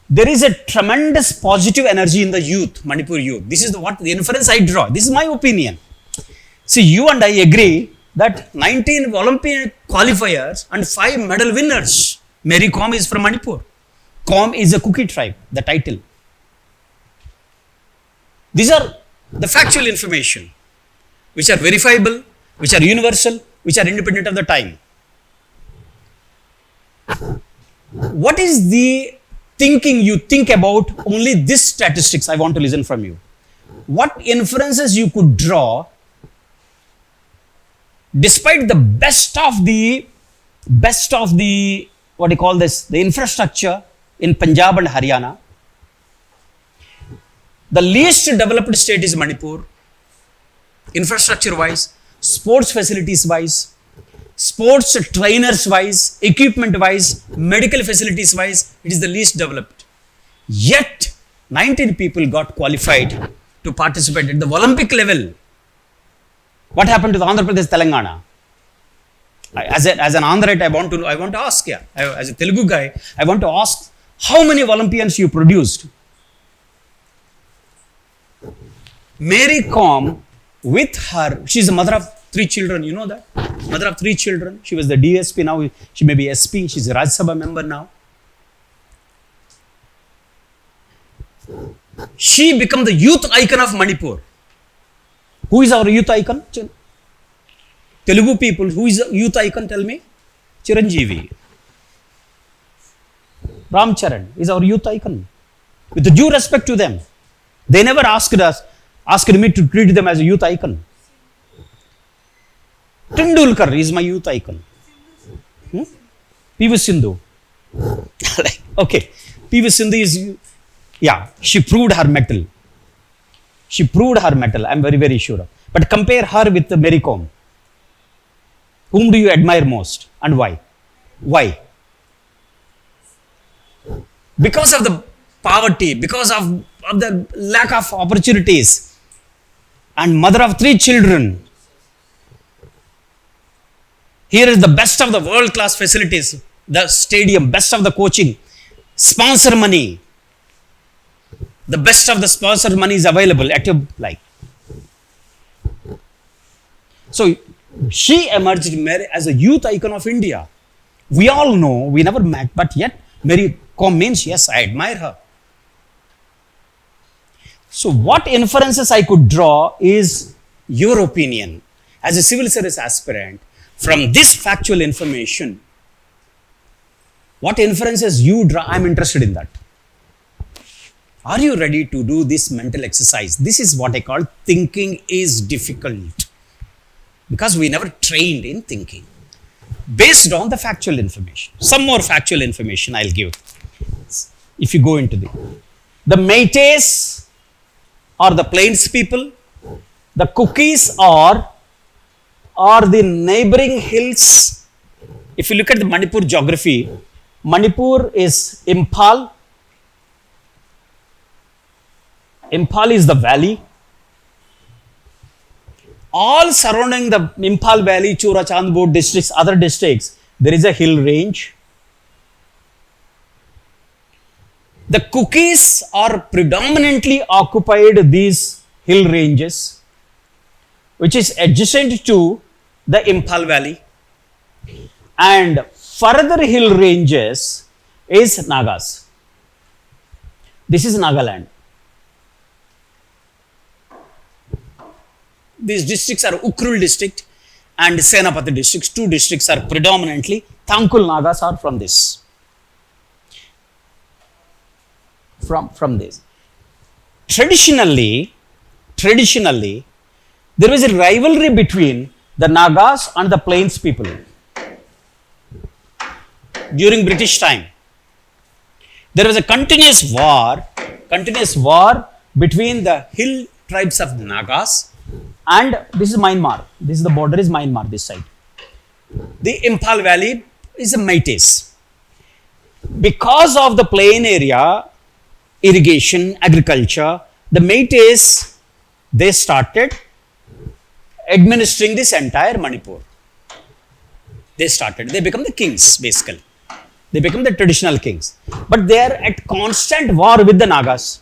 There is a tremendous positive energy in the youth, Manipur youth. This is the inference I draw. This is my opinion. See, you and I agree that 19 Olympic qualifiers and 5 medal winners. Mary Kom is from Manipur. Kom is a Kuki tribe, the title. These are the factual information which are verifiable, which are universal, which are independent of the time. What is the thinking you think about only this statistics? I want to listen from you. What inferences you could draw despite the best of the what do you call this, the infrastructure in Punjab and Haryana. The least developed state is Manipur. Infrastructure wise, sports facilities wise, sports trainers wise, equipment wise, medical facilities wise, it is the least developed. Yet 19 people got qualified to participate at the Olympic level. What happened to the Andhra Pradesh, Telangana? As an Andhra, I want to ask here. As a Telugu guy, I want to ask how many Olympians you produced. Mary Kom, with her, she's the mother of 3 children. You know that? Mother of 3 children. She was the DSP. Now she may be SP. She's a Rajya Sabha member now. She became the youth icon of Manipur. Who is our youth icon? Telugu people, who is the youth icon? Tell me. Chiranjeevi. Ram Charan is our youth icon. With due respect to them, they never asked me to treat them as a youth icon. Tendulkar is my youth icon. PV Sindhu. Like, okay, PV Sindhu is, yeah, she proved her mettle. She proved her mettle, I'm very, very sure of. But compare her with Mary Kom. Whom do you admire most and why? Why? Because of the poverty, because of the lack of opportunities, and mother of 3 children. Here is the best of the world-class facilities, the stadium, best of the coaching, sponsor money. The best of the sponsor money is available at your like. So she emerged as a youth icon of India. We all know, we never met, but yet Mary Kom means, yes, I admire her. So what inferences I could draw is your opinion as a civil service aspirant from this factual information. What inferences you draw, I'm interested in that. Are you ready to do this mental exercise? This is what I call thinking is difficult. Because we never trained in thinking. Based on the factual information. Some more factual information I'll give. If you go into the Métis or the Plains people, the Cookies or the neighboring hills. If you look at the Manipur geography, Manipur is Imphal. Imphal is the valley. All surrounding the Imphal valley, Chura, Chandpur districts, other districts, there is a hill range. The Cookies are predominantly occupied these hill ranges, which is adjacent to the Imphal valley. And further hill ranges is Nagas. This is Nagaland. These districts are Ukrul district and Senapati districts. 2 districts are predominantly Thankul Nagas are from this. From this. Traditionally, there was a rivalry between the Nagas and the Plains people during British time. There was a continuous war between the hill tribes of the Nagas and this is Myanmar. This is the border is Myanmar, this side. The Imphal valley is a Métis. Because of the plain area, irrigation, agriculture, the Métis, they started administering this entire Manipur. They become the kings basically. They become the traditional kings. But they are at constant war with the Nagas.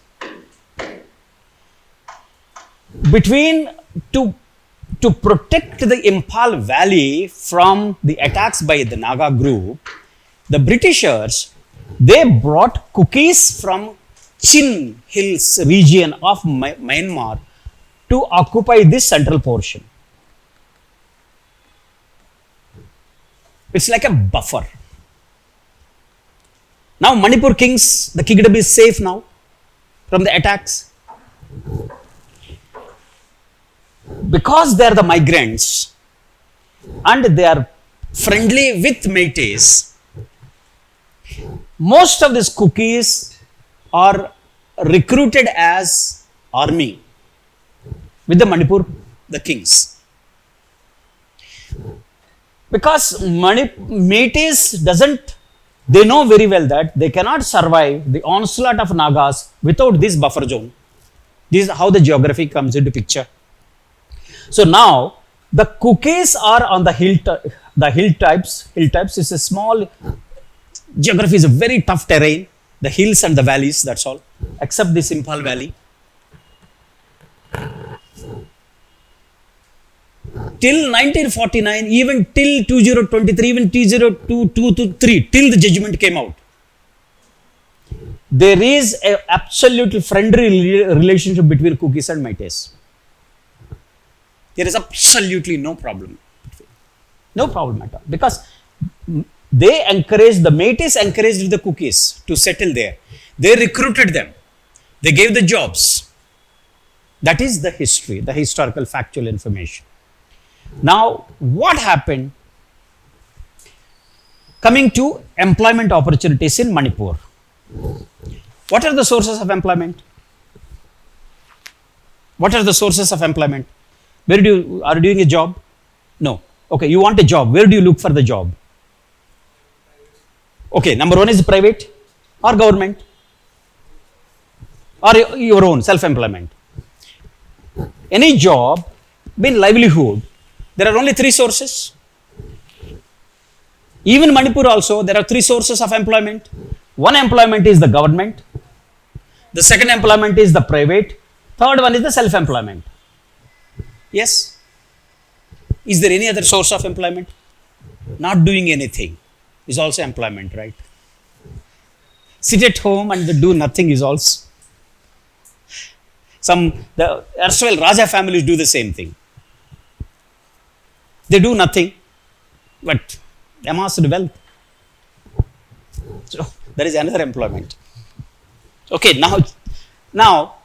To protect the Imphal valley from the attacks by the Naga group, the Britishers, they brought Cookies from Chin Hills region of Myanmar to occupy this central portion. It's like a buffer. Now Manipur kings, the kingdom is safe now from the attacks. Because they are the migrants and they are friendly with Métis, most of these Cookies are recruited as army with the Manipur, the kings. Because Métis doesn't, they know very well that they cannot survive the onslaught of Nagas without this buffer zone. This is how the geography comes into picture. So now the Cookies are on the hill types. Hill types is a small geography, is a very tough terrain. The hills and the valleys, that's all, except this Imphal valley. Till 1949, even till 2023, even 2023, till the judgment came out, there is an absolutely friendly relationship between Cookies and Métis. There is absolutely no problem. No problem at all. Because they encouraged, the Métis encouraged the Cookies to settle there. They recruited them. They gave the jobs. That is the history, the historical factual information. Now, what happened? Coming to employment opportunities in Manipur. What are the sources of employment? What are the sources of employment? Where do you, are you doing a job? No. Okay, you want a job. Where do you look for the job? Okay, number one is private or government or your own self-employment. Any job, being livelihood, there are only three sources. Even Manipur also, there are three sources of employment. One employment is the government. The second employment is the private. Third one is the self-employment. Yes. Is there any other source of employment? Not doing anything is also employment, right? Sit at home and do nothing is also. The erstwhile Raja families do the same thing. They do nothing, but amassed wealth. So there is another employment. Okay, now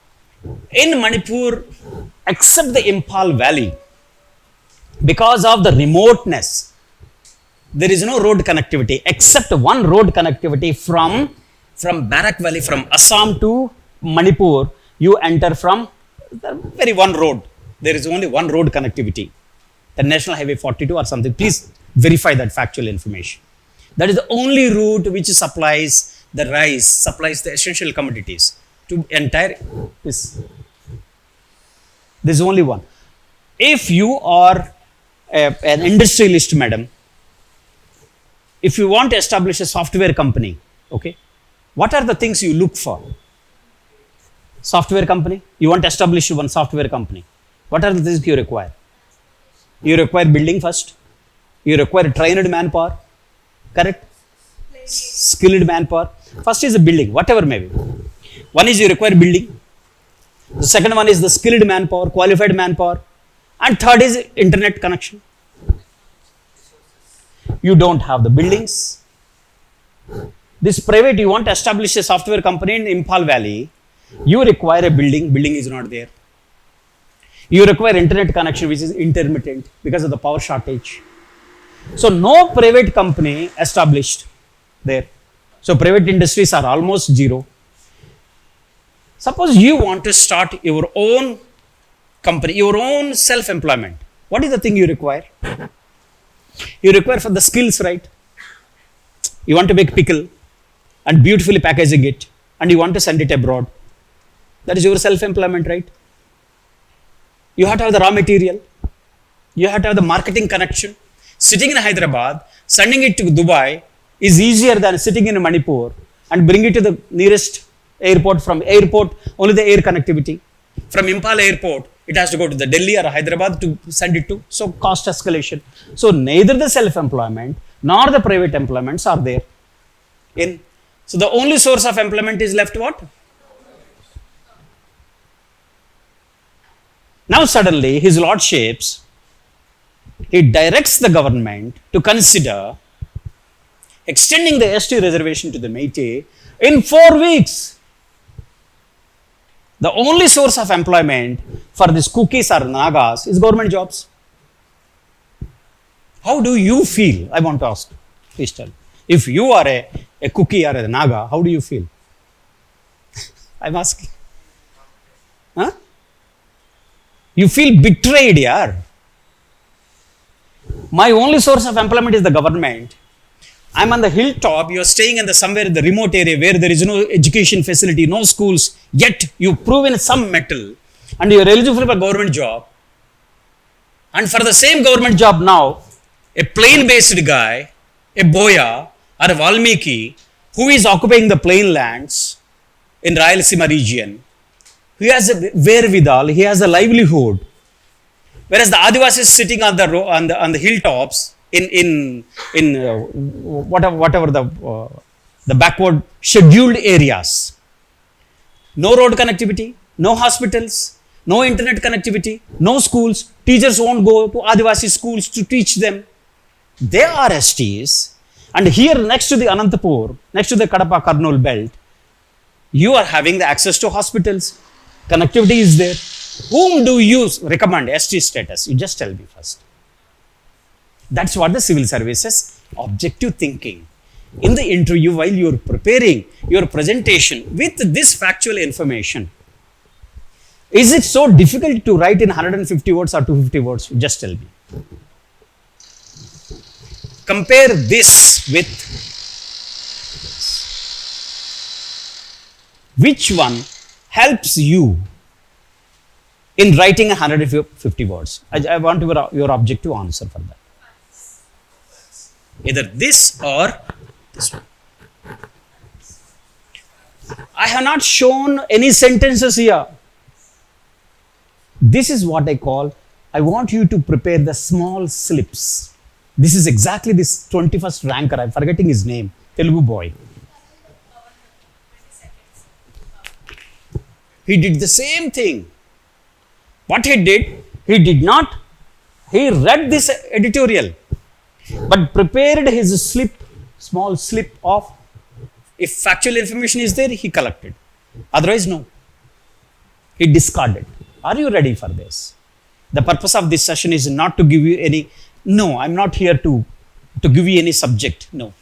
in Manipur, except the Imphal Valley, because of the remoteness, there is no road connectivity except one road connectivity from Barak Valley, from Assam to Manipur. You enter from the very one road. There is only one road connectivity, the National Highway 42 or something. Please verify that factual information. That is the only route which supplies the rice, supplies the essential commodities to entire this. There is only one. If you are an industrialist, madam, if you want to establish a software company, okay, what are the things you look for? Software company, you want to establish one software company. What are the things you require? You require building first. You require trained manpower, correct? Skilled manpower. First is the building, whatever may be. One is you require building. The second one is the skilled manpower, qualified manpower. And third is internet connection. You don't have the buildings. This private, you want to establish a software company in Imphal Valley, you require a building is not there. You require internet connection which is intermittent because of the power shortage. So no private company established there. So private industries are almost zero. Suppose you want to start your own company, your own self-employment. What is the thing you require? You require for the skills, right? You want to make pickle and beautifully packaging it and you want to send it abroad. That is your self-employment, right? You have to have the raw material. You have to have the marketing connection. Sitting in Hyderabad, sending it to Dubai is easier than sitting in Manipur and bring it to the nearest airport. From airport, only the air connectivity. From Imphal airport, it has to go to the Delhi or Hyderabad to send it to. So cost escalation. So neither the self-employment nor the private employments are there. So the only source of employment is left what? Now suddenly his lordships, he directs the government to consider extending the ST reservation to the Meitei in 4 weeks. The only source of employment for these cookies or Nagas is government jobs. How do you feel? I want to ask. Please tell. If you are a cookie or a Naga, how do you feel? I'm asking. Huh? You feel betrayed, yaar. My only source of employment is the government. I'm on the hilltop, you're staying in somewhere in the remote area where there is no education facility, no schools, yet you prove in some metal and you're eligible for a government job. And for the same government job now, a plain-based guy, a Boya or a Valmiki, who is occupying the plain lands in Rayalaseema region, he has a wherewithal, he has a livelihood. Whereas the Adivasis sitting on the hilltops in whatever the backward scheduled areas, no road connectivity, no hospitals, no internet connectivity, no schools. Teachers won't go to Adivasi schools to teach them. They are STs. And here next to the Anantapur, next to the Kadapa Karnool belt, you are having the access to hospitals. Connectivity is there. Whom do you recommend ST status? You just tell me first. That's what the civil services objective thinking. in the interview while you're preparing your presentation with this factual information, is it so difficult to write in 150 words or 250 words? Just tell me. Compare this with which one helps you in writing 150 words. I want your objective answer for that. Either this or this one. I have not shown any sentences here. This is what I call, I want you to prepare the small slips. This is exactly this 21st ranker, I'm forgetting his name, Telugu boy. He did the same thing. What he did he read this editorial, but prepared his small slip of, if factual information is there, he collected. Otherwise, no. He discarded. Are you ready for this? The purpose of this session is not to give you any, no, I'm not here to give you any subject. No.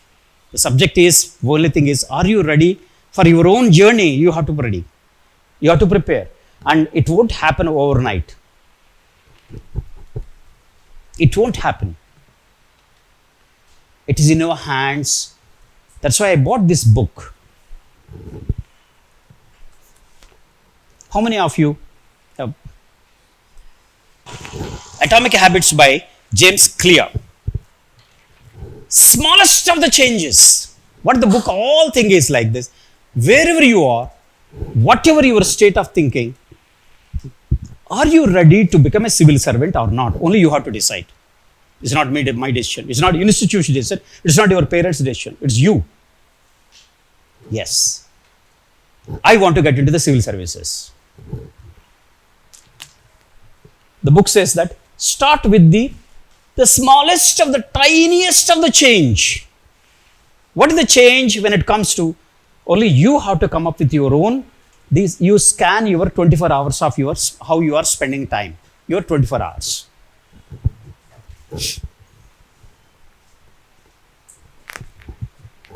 The subject is, only thing is, are you ready for your own journey? You have to be ready. You have to prepare. And it won't happen overnight. It won't happen. It is in your hands. That's why I bought this book. How many of you have Atomic Habits by James Clear? Smallest of the changes. What the book, all thing is like this. Wherever you are, whatever your state of thinking, are you ready to become a civil servant or not? Only you have to decide. It's not my decision. It's not institution decision. It's not your parents' decision. It's you. Yes. I want to get into the civil services. The book says that start with the smallest of the tiniest of the change. What is the change when it comes to? Only you have to come up with your own. You scan your 24 hours of yours, how you are spending time. Your 24 hours.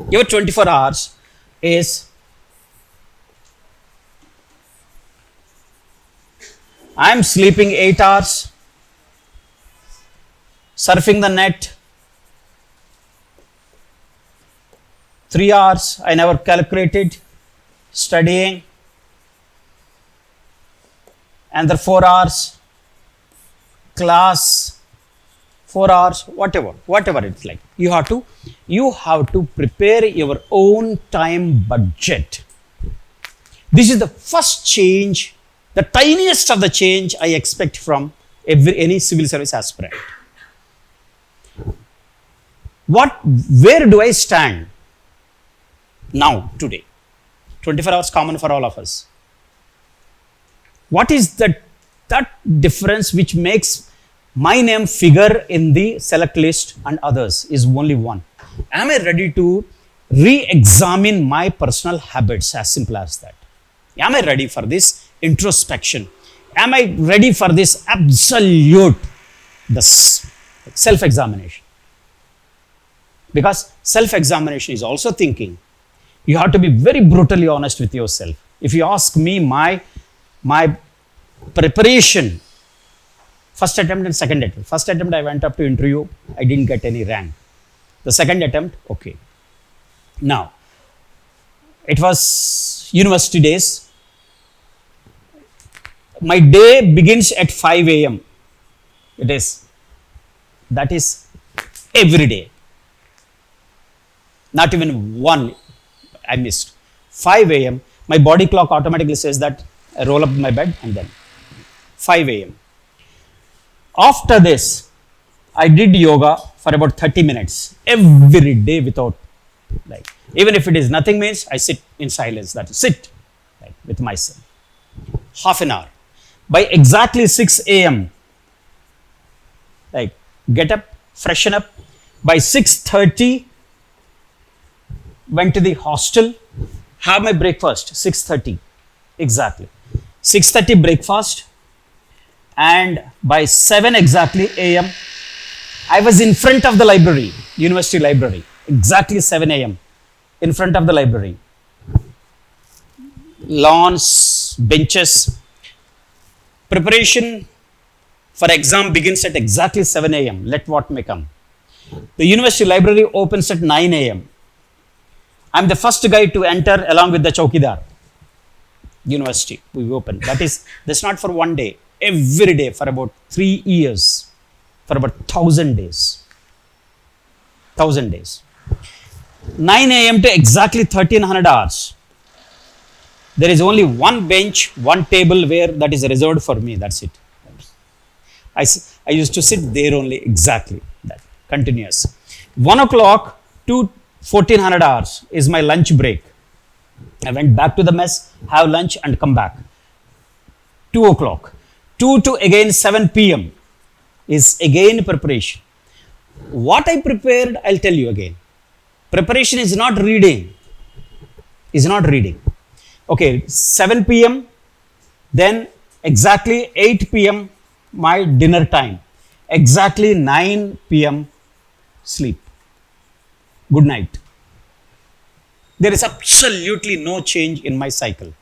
Your 24 hours is, I am sleeping 8 hours, surfing the net 3 hours, I never calculated, studying, and the 4 hours, class, 4 hours, whatever it's like. You have to prepare your own time budget. This is the first change, the tiniest of the change I expect from any civil service aspirant. Where do I stand now, today? 24 hours common for all of us. What is that difference which makes my name figure in the select list and others is only one. Am I ready to re-examine my personal habits? As simple as that. Am I ready for this introspection? Am I ready for this absolute self-examination? Because self-examination is also thinking. You have to be very brutally honest with yourself. If you ask me my preparation, first attempt and second attempt. First attempt I went up to interview, I didn't get any rank. The second attempt, okay. Now, it was university days. My day begins at 5 a.m. That is every day. Not even one I missed. 5 a.m. My body clock automatically says that I roll up my bed and then 5 a.m. After this, I did yoga for about 30 minutes every day without, even if it is nothing means I sit in silence. That is, sit with myself. Half an hour. By exactly 6 a.m., get up, freshen up. By 6:30, went to the hostel, have my breakfast, 6:30, exactly. 6:30 breakfast, and by 7 exactly a.m., I was in front of the library, university library. exactly 7 a.m. in front of the library. Lawns, benches. Preparation for exam begins at exactly 7 a.m. Let what may come. The university library opens at 9 a.m. I'm the first guy to enter along with the chowkidar. University, we open. That's not for one day. Every day for about 3 years. For about 1,000 days. 1,000 days. 9 a.m. to exactly 1300 hours. There is only one bench, one table where that is reserved for me. That's it. I used to sit there only, exactly that, continuous. 1 o'clock to 1400 hours is my lunch break. I went back to the mess, have lunch and come back. 2 o'clock. 2 to again 7 p.m. is again preparation. What I prepared, I'll tell you again. Preparation is not reading. Okay, 7 p.m. Then exactly 8 p.m. my dinner time. Exactly 9 p.m. sleep. Good night. There is absolutely no change in my cycle.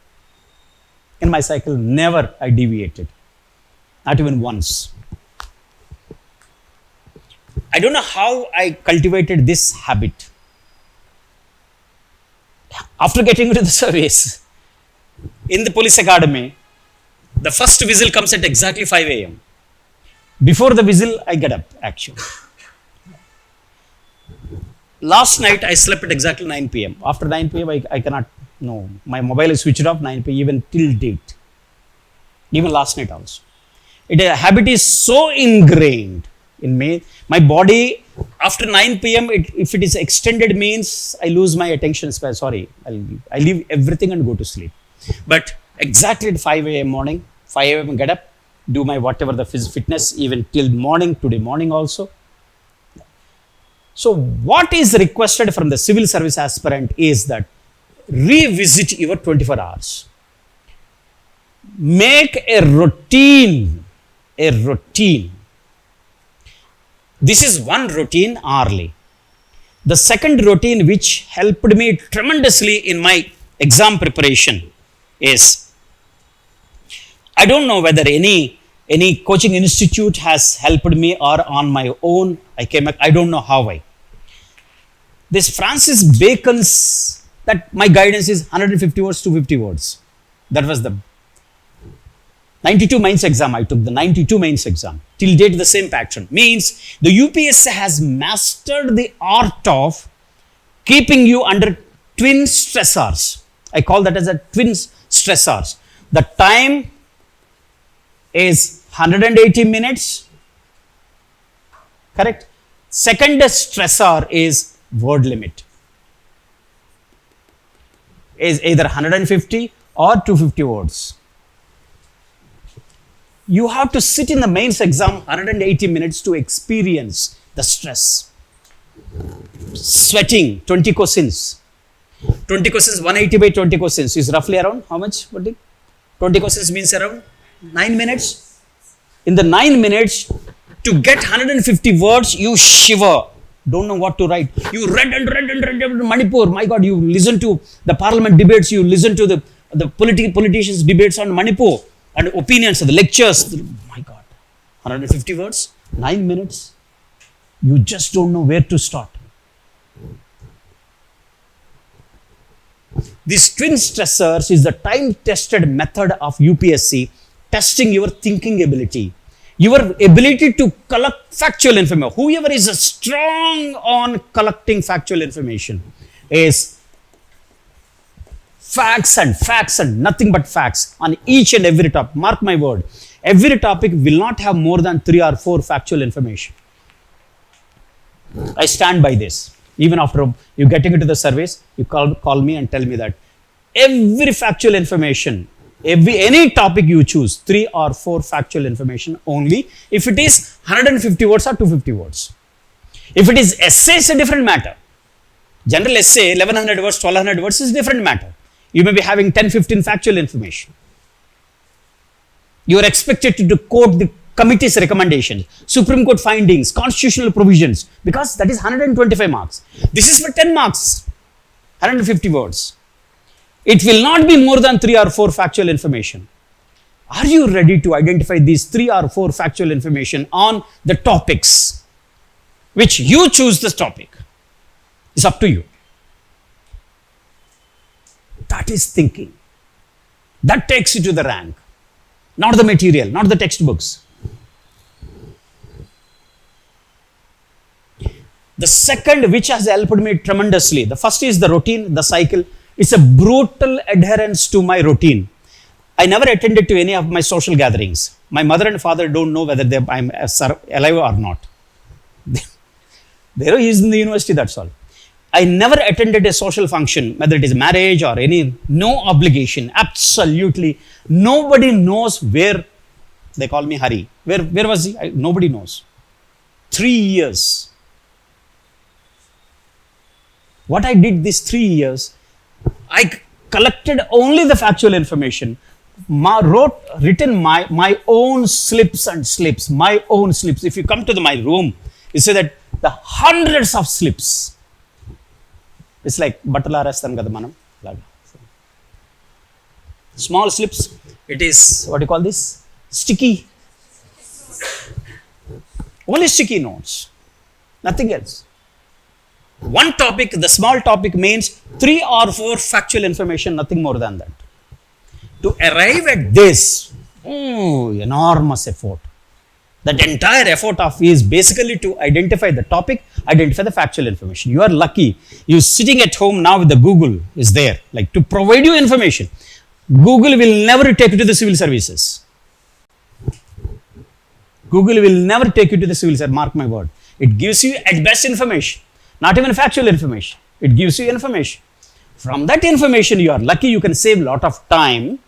In my cycle, never I deviated. Not even once. I don't know how I cultivated this habit. After getting into the service, in the police academy, the first whistle comes at exactly 5 a.m. Before the whistle, I get up, actually. Last night, I slept at exactly 9 p.m. After 9 p.m., I cannot, no. My mobile is switched off 9 p.m. even till date. Even last night also. A habit is so ingrained in me. My body, after 9 p.m., if it is extended means I lose my attention span. Sorry, I leave everything and go to sleep. But exactly at 5 a.m. morning, 5 a.m. get up, do my whatever the fitness, even till morning, today morning also. So what is requested from the civil service aspirant is that revisit your 24 hours. Make a routine. This is one routine hourly. The second routine which helped me tremendously in my exam preparation is, I don't know whether any coaching institute has helped me or on my own I don't know how this Francis Bacon's, that my guidance is 150 words, 250 words. That was the 92 mains exam. I took the 92 mains exam. Till date, the same pattern. Means the UPSC has mastered the art of keeping you under twin stressors. I call that as a twin stressors. The time is 180 minutes. Correct? Second stressor is word limit. Is either 150 or 250 words. You have to sit in the mains exam 180 minutes to experience the stress. Sweating, 20 questions. 20 questions, 180 by 20 questions is roughly around how much? 20 questions means around 9 minutes. In the 9 minutes, to get 150 words, you shiver. Don't know what to write. You read Manipur. My God, you listen to the parliament debates. You listen to the politicians' debates on Manipur and opinions, the lectures. My God, 150 words, 9 minutes. You just don't know where to start. This twin stressors is the time-tested method of UPSC testing your thinking ability. Your ability to collect factual information. Whoever is strong on collecting factual information is facts and nothing but facts on each and every topic. Mark my word. Every topic will not have more than 3 or 4 factual information. I stand by this. Even after you getting into the service, you call me and tell me that every factual information, any topic you choose, 3 or 4 factual information only, if it is 150 words or 250 words. If it is essay, it's a different matter. General essay, 1100 words, 1200 words is different matter. You may be having 10, 15 factual information. You are expected to quote the committee's recommendations, Supreme Court findings, constitutional provisions, because that is 125 marks. This is for 10 marks, 150 words. It will not be more than 3 or 4 factual information. Are you ready to identify these 3 or 4 factual information on the topics which you choose this topic? It's up to you. That is thinking. That takes you to the rank. Not the material, not the textbooks. The second, which has helped me tremendously, the first is the routine, the cycle. It's a brutal adherence to my routine. I never attended to any of my social gatherings. My mother and father don't know whether I'm alive or not. There he is in the university, that's all. I never attended a social function, whether it is marriage or any, no obligation, absolutely. Nobody knows where, they call me Hari. Where was he? Nobody knows. 3 years. What I did these 3 years, I collected only the factual information, written my own slips and slips, my own slips. If you come to my room, you see that the hundreds of slips. It's like Batalarastan Gadamanam. Small slips. It is, what do you call this? Sticky. Only sticky notes. Nothing else. One topic, the small topic means 3 or 4 factual information, nothing more than that. To arrive at this, enormous effort. That entire effort is basically to identify the topic, identify the factual information. You are lucky. You're sitting at home now with the Google is there, like to provide you information. Google will never take you to the civil services. Google will never take you to the civil service, mark my word. It gives you at best information, not even factual information. It gives you information. From that information, you are lucky, you can save a lot of time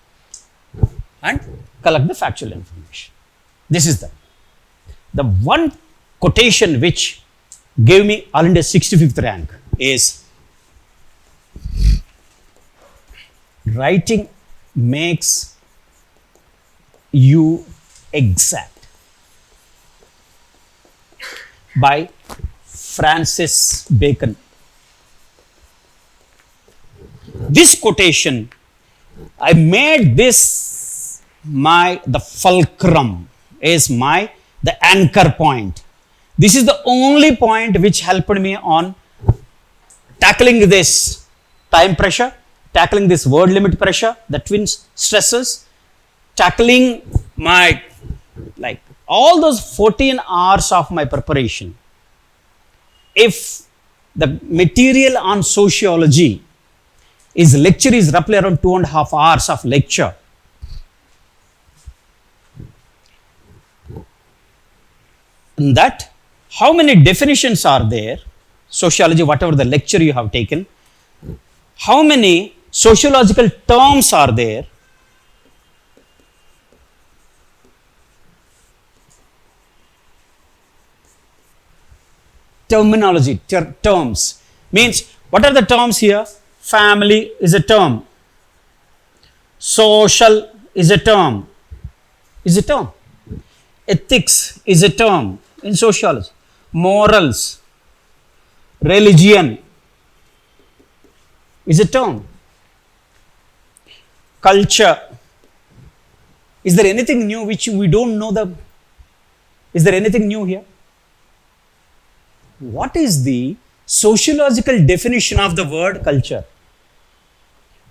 and collect the factual information. This is the one quotation which gave me All India 65th rank is, writing makes you exact, by Francis Bacon. This quotation, I made this the fulcrum, is the anchor point. This is the only point which helped me on tackling this time pressure, tackling this word limit pressure, the twin stresses, tackling my, like all those 14 hours of my preparation. If the material on sociology lecture is roughly around 2.5 hours of lecture, in that, how many definitions are there? Sociology, whatever the lecture you have taken, how many sociological terms are there? Terminology, terms. Means, what are the terms here? Family is a term. Social is a term. Is a term. Ethics is a term in sociology. Morals, religion is a term. Culture. Is there anything new which we don't know? Is there anything new here? What is the sociological definition of the word culture?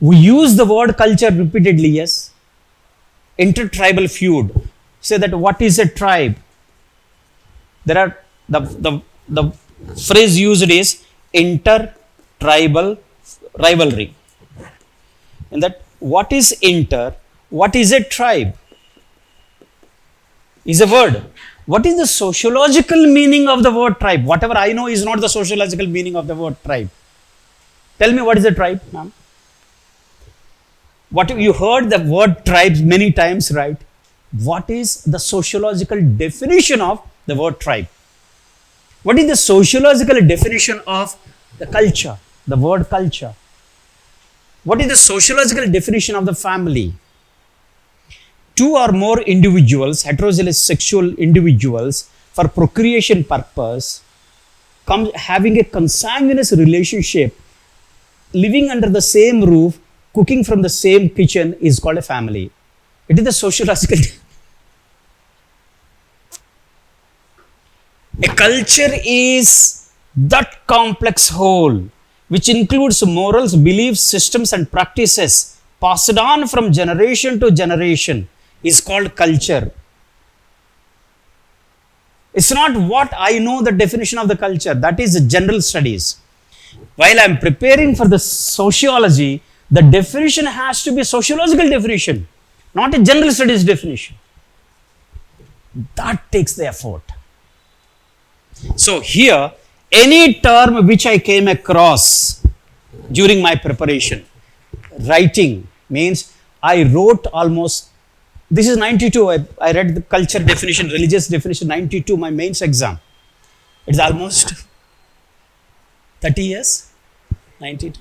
We use the word culture repeatedly, yes. Intertribal feud. Say that what is a tribe? There are the phrase used is intertribal rivalry. And that what is what is a tribe? Is a word. What is the sociological meaning of the word tribe? Whatever I know is not the sociological meaning of the word tribe. Tell me what is a tribe, ma'am? What you heard the word tribes many times, right? What is the sociological definition of the word tribe? What is the sociological definition of the culture, the word culture? What is the sociological definition of the family? two or more individuals, heterozygous sexual individuals, for procreation purpose, having a consanguineous relationship, living under the same roof, cooking from the same kitchen is called a family. It is the sociological. A culture is that complex whole which includes morals, beliefs, systems, and practices passed on from generation to generation is called culture. It's not what I know the definition of the culture, that is general studies. While I am preparing for the sociology, the definition has to be a sociological definition, not a general studies definition. That takes the effort. So here, any term which I came across during my preparation, writing means I wrote almost, this is 92, I read the culture definition, religious definition, 92, my mains exam. It's almost 30 years, 92.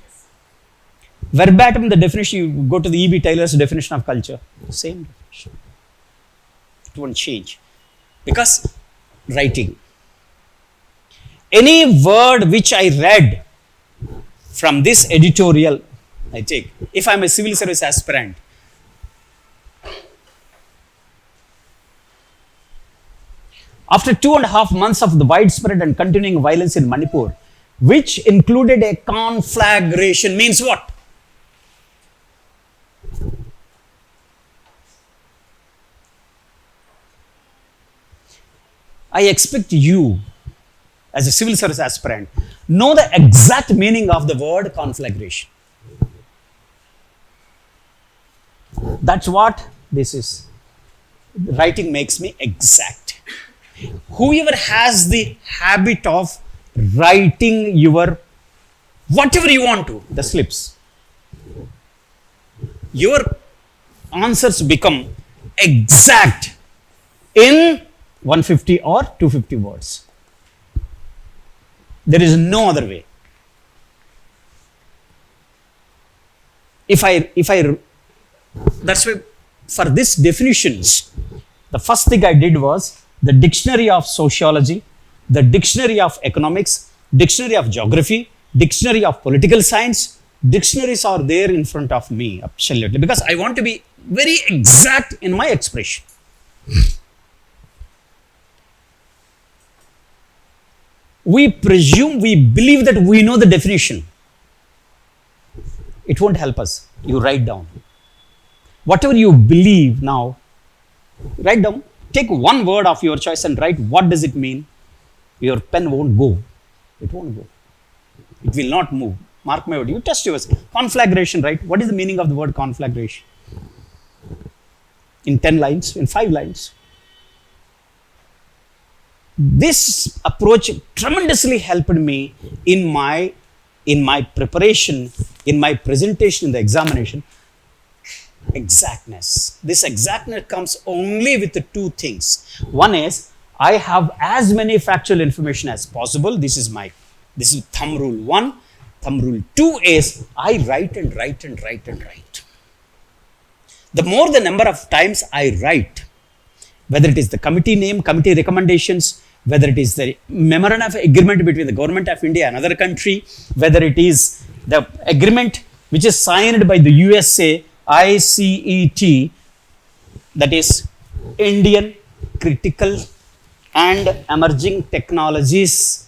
Verbatim the definition, you go to the E.B. Taylor's definition of culture, same definition. It won't change. Because writing. Any word which I read from this editorial, I take. If I am a civil service aspirant, after 2.5 months of the widespread and continuing violence in Manipur, which included a conflagration, means what? I expect you, as a civil service aspirant, know the exact meaning of the word conflagration. That's what this is. Writing makes me exact. Whoever has the habit of writing your whatever you want to, the slips, your answers become exact in 150 or 250 words. There is no other way. That's why for these definitions, the first thing I did was the dictionary of sociology, the dictionary of economics, dictionary of geography, dictionary of political science. Dictionaries are there in front of me, absolutely, because I want to be very exact in my expression. We presume, we believe that we know the definition. It won't help us. You write down. Whatever you believe now, write down. Take one word of your choice and write what does it mean. Your pen won't go. It won't go. It will not move. Mark my word. You test yourself. Conflagration, right? What is the meaning of the word conflagration? In 10 lines, in 5 lines. This approach tremendously helped me in my preparation, in my presentation in the examination. Exactness. This exactness comes only with the two things. One is, I have as many factual information as possible. This is thumb rule 1. Thumb rule 2 is, I write and write and write and write. The more the number of times I write, whether it is the committee name, committee recommendations, whether it is the memorandum of agreement between the government of India and another country, whether it is the agreement which is signed by the USA ICET, that is Indian Critical and Emerging Technologies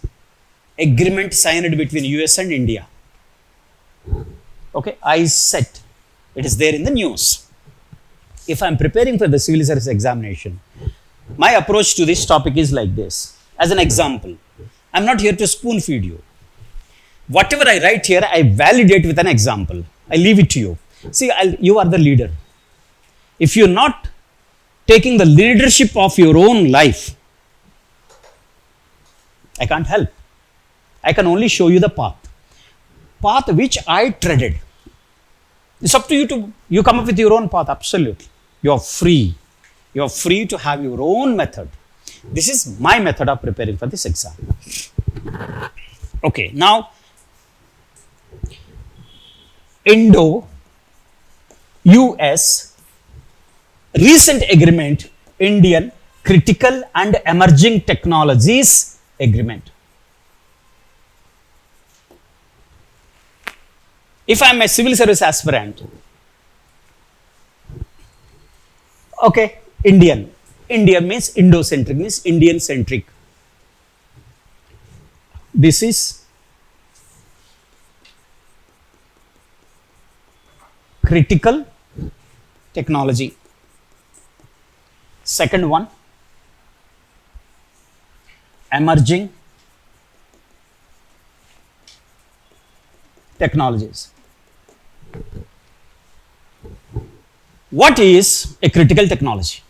agreement signed between US and India. Okay, ICET. It is there in the news. If I am preparing for the civil service examination, my approach to this topic is like this. As an example, I am not here to spoon feed you. Whatever I write here, I validate with an example. I leave it to you. See, you are the leader. If you're not taking the leadership of your own life, I can't help. I can only show you the path which I treaded. It's up to you you come up with your own path, absolutely. You are free. You are free to have your own method. This is my method of preparing for this exam. Okay, now, Indo-US recent agreement, Indian Critical and Emerging Technologies Agreement. If I am a civil service aspirant, okay, Indian. India means Indo-centric, means Indian-centric. This is critical technology. Second one, emerging technologies. What is a critical technology?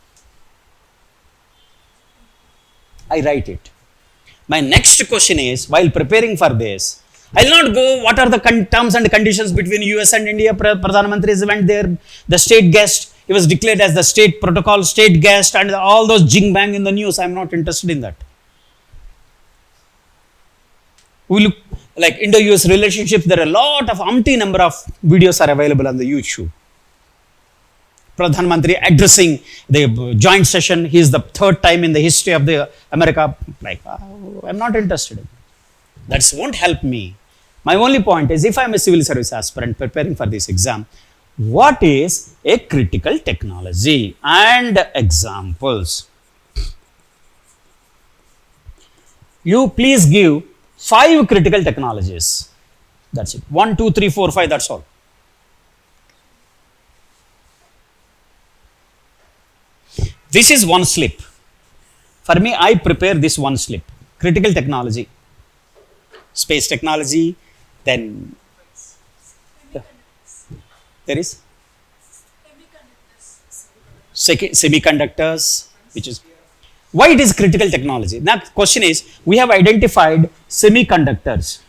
I write it. My next question is, while preparing for this, I will not go what are the terms and conditions between US and India. Pradhan Mantri went there, the state guest, he was declared as the state protocol, state guest, and all those jing bang in the news. I am not interested in that. We look like Indo-US relationship, there are a lot of umpty number of videos are available on the YouTube. Pradhan Mantri addressing the joint session, he is the third time in the history of the America, like, I'm not interested in that. That won't help me. My only point is, if I am a civil service aspirant preparing for this exam, what is a critical technology? And examples. You please give 5 critical technologies. That's it. 1, 2, 3, 4, 5, that's all. This is one slip. For me, I prepare this one slip. Critical technology. Space technology, then there is semiconductors, which is why it is critical technology. Now, question is, we have identified semiconductors.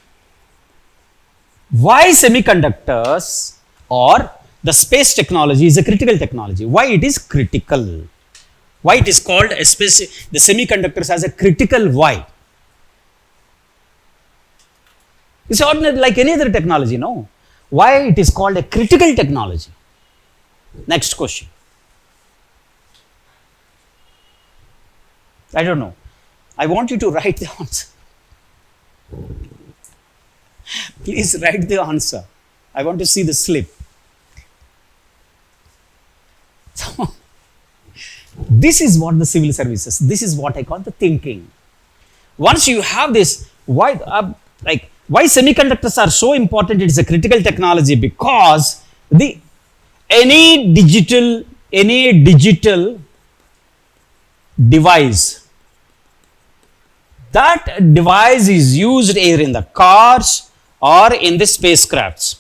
Why semiconductors or the space technology is a critical technology? Why it is critical? Why it is called a space, the semiconductors as a critical why? It's ordinary like any other technology, no? Why it is called a critical technology? Next question. I don't know. I want you to write the answer. Please write the answer. I want to see the slip. So, this is what the civil services, this is what I call the thinking. Once you have this, why semiconductors are so important, it is a critical technology because any digital device, that device is used either in the cars or in the spacecrafts.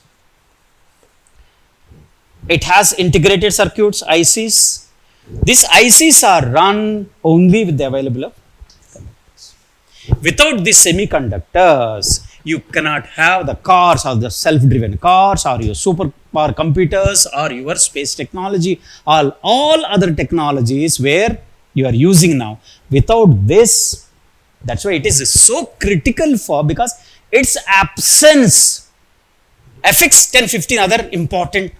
It has integrated circuits, ICs. These ICs are run only with the available of semiconductors. Without these semiconductors, you cannot have the cars or the self-driven cars or your superpower computers or your space technology, all other technologies where you are using now. Without this, that's why it is so critical for, because its absence affects 10, 15 other important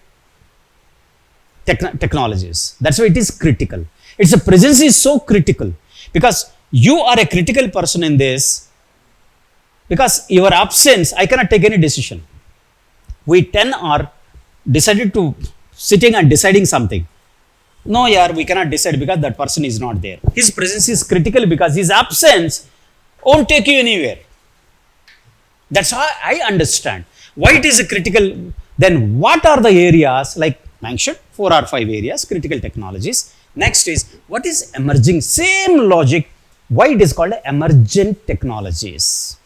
technologies. That's why it is critical. Its presence is so critical because you are a critical person in this. Because your absence, I cannot take any decision. We 10 are decided to sitting and deciding something. No, yaar, we cannot decide because that person is not there. His presence is critical because his absence won't take you anywhere. That's how I understand. Why it is critical? Then what are the areas, like mentioned, 4 or 5 areas, critical technologies. Next is, what is emerging? Same logic. Why it is called emergent technologies?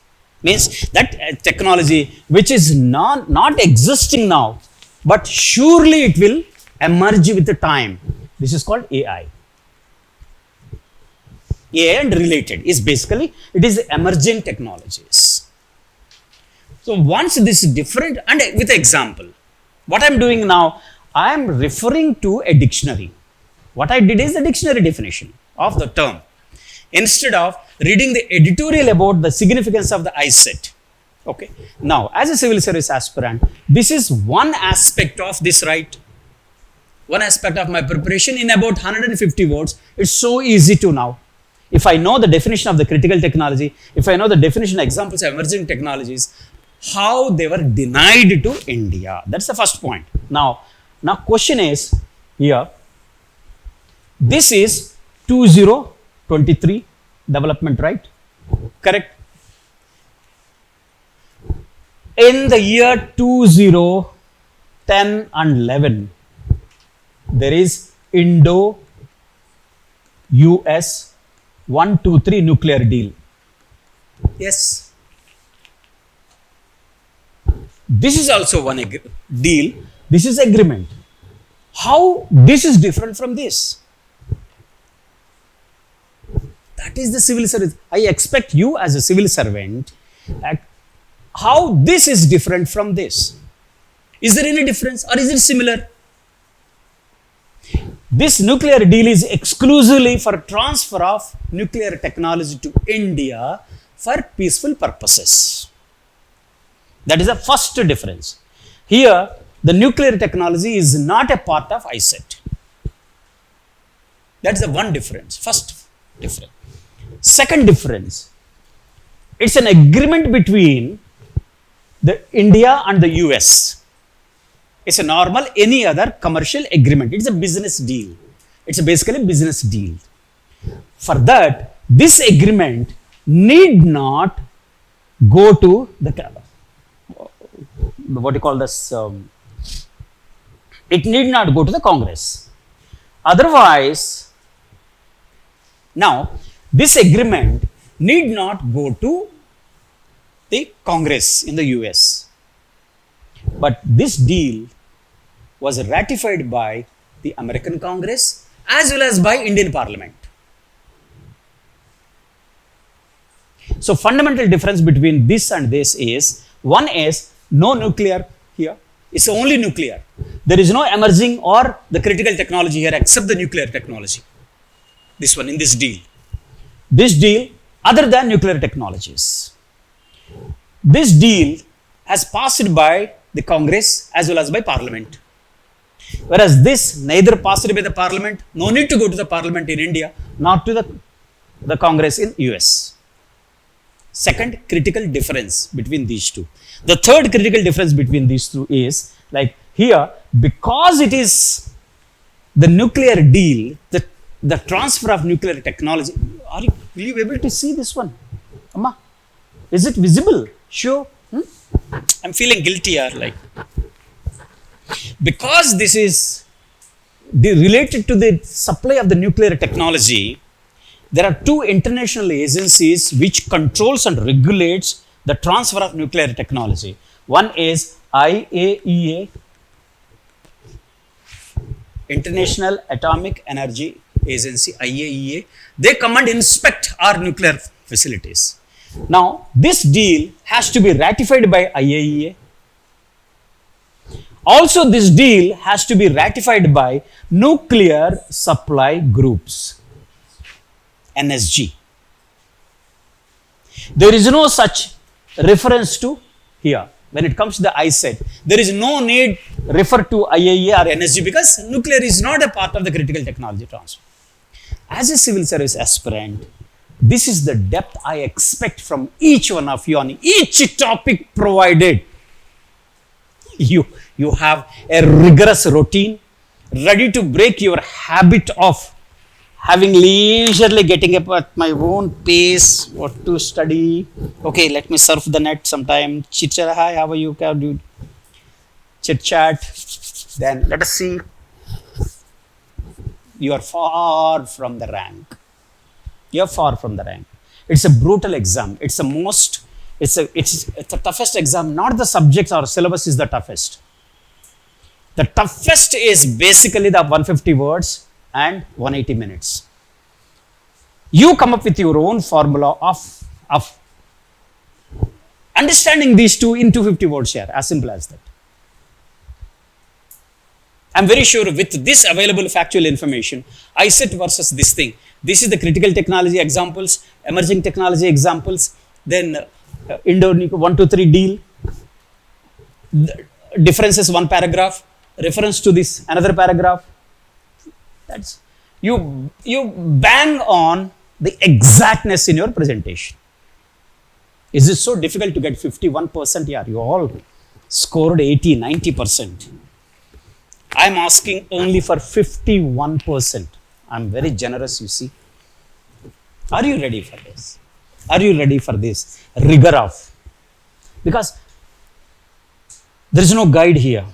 Means that technology which is not existing now, but surely it will emerge with the time. This is called AI. AI and related is basically, it is emerging technologies. So once this is different, and with example, what I am doing now, I am referring to a dictionary. What I did is the dictionary definition of the term, instead of reading the editorial about the significance of the I-set. Okay. Now, as a civil service aspirant, this is one aspect of this right. one aspect of my preparation in about 150 words. It's so easy to now. If I know the definition of the critical technology, if I know the definition of examples of emerging technologies, how they were denied to India. That's the first point. Now question is here, this is 2023 development, right? Correct. In the year 2010 and 11, there is Indo-US 1, 2, 3 nuclear deal. Yes. This is also one deal. This is agreement. How this is different from this? That is the civil service. I expect you as a civil servant, how this is different from this. Is there any difference or is it similar? This nuclear deal is exclusively for transfer of nuclear technology to India for peaceful purposes. That is the first difference. Here, the nuclear technology is not a part of ISET. That's the one difference. First difference. Second difference, it's an agreement between the India and the US. It's a normal, any other commercial agreement. It's a business deal. It's basically a business deal. For that, this agreement need not go to the, what you call this, it need not go to the Congress. Otherwise, now, this agreement need not go to the Congress in the US. But this deal was ratified by the American Congress as well as by Indian Parliament. So fundamental difference between this and this is, one is no nuclear here, it's only nuclear. There is no emerging or the critical technology here except the nuclear technology. This one in this deal. This deal other than nuclear technologies. This deal has passed by the Congress as well as by Parliament. Whereas this neither passed by the Parliament, no need to go to the Parliament in India, not to the Congress in US. Second critical difference between these two. The third critical difference between these two is, like here, because it is the nuclear deal, the transfer of nuclear technology. Will you be able to see this one? Amma, is it visible? Sure. I'm feeling guilty here, like. Because this is related to the supply of the nuclear technology, there are two international agencies which controls and regulates the transfer of nuclear technology. One is IAEA, International Atomic Energy Agency, IAEA. They come and inspect our nuclear facilities. Now, this deal has to be ratified by IAEA. Also, this deal has to be ratified by nuclear supply groups, NSG. There is no such reference to here. When it comes to the ISET, there is no need refer to IAEA or NSG because nuclear is not a part of the critical technology transfer. As a civil service aspirant, this is the depth I expect from each one of you on each topic provided. You have a rigorous routine, ready to break your habit of having leisurely getting up at my own pace, what to study. Okay, let me surf the net sometime. Chit chat, hi, how are you? Dude? Chit chat. Then let us see. You are far from the rank. You are far from the rank. It's a brutal exam. It's the toughest exam. Not the subjects or syllabus is the toughest. The toughest is basically the 150 words and 180 minutes. You come up with your own formula of understanding these two in 250 words here, as simple as that. I'm very sure with this available factual information, ISET versus this thing. This is the critical technology examples, emerging technology examples, then Indo 1, 2, 3 deal. The difference is one paragraph, reference to this, another paragraph, That's you bang on the exactness in your presentation. Is it so difficult to get 51%? Yeah, you all scored 80, 90%. I'm asking only for 51%. I'm very generous, you see. Are you ready for this? Are you ready for this rigor of? Because there is no guide here.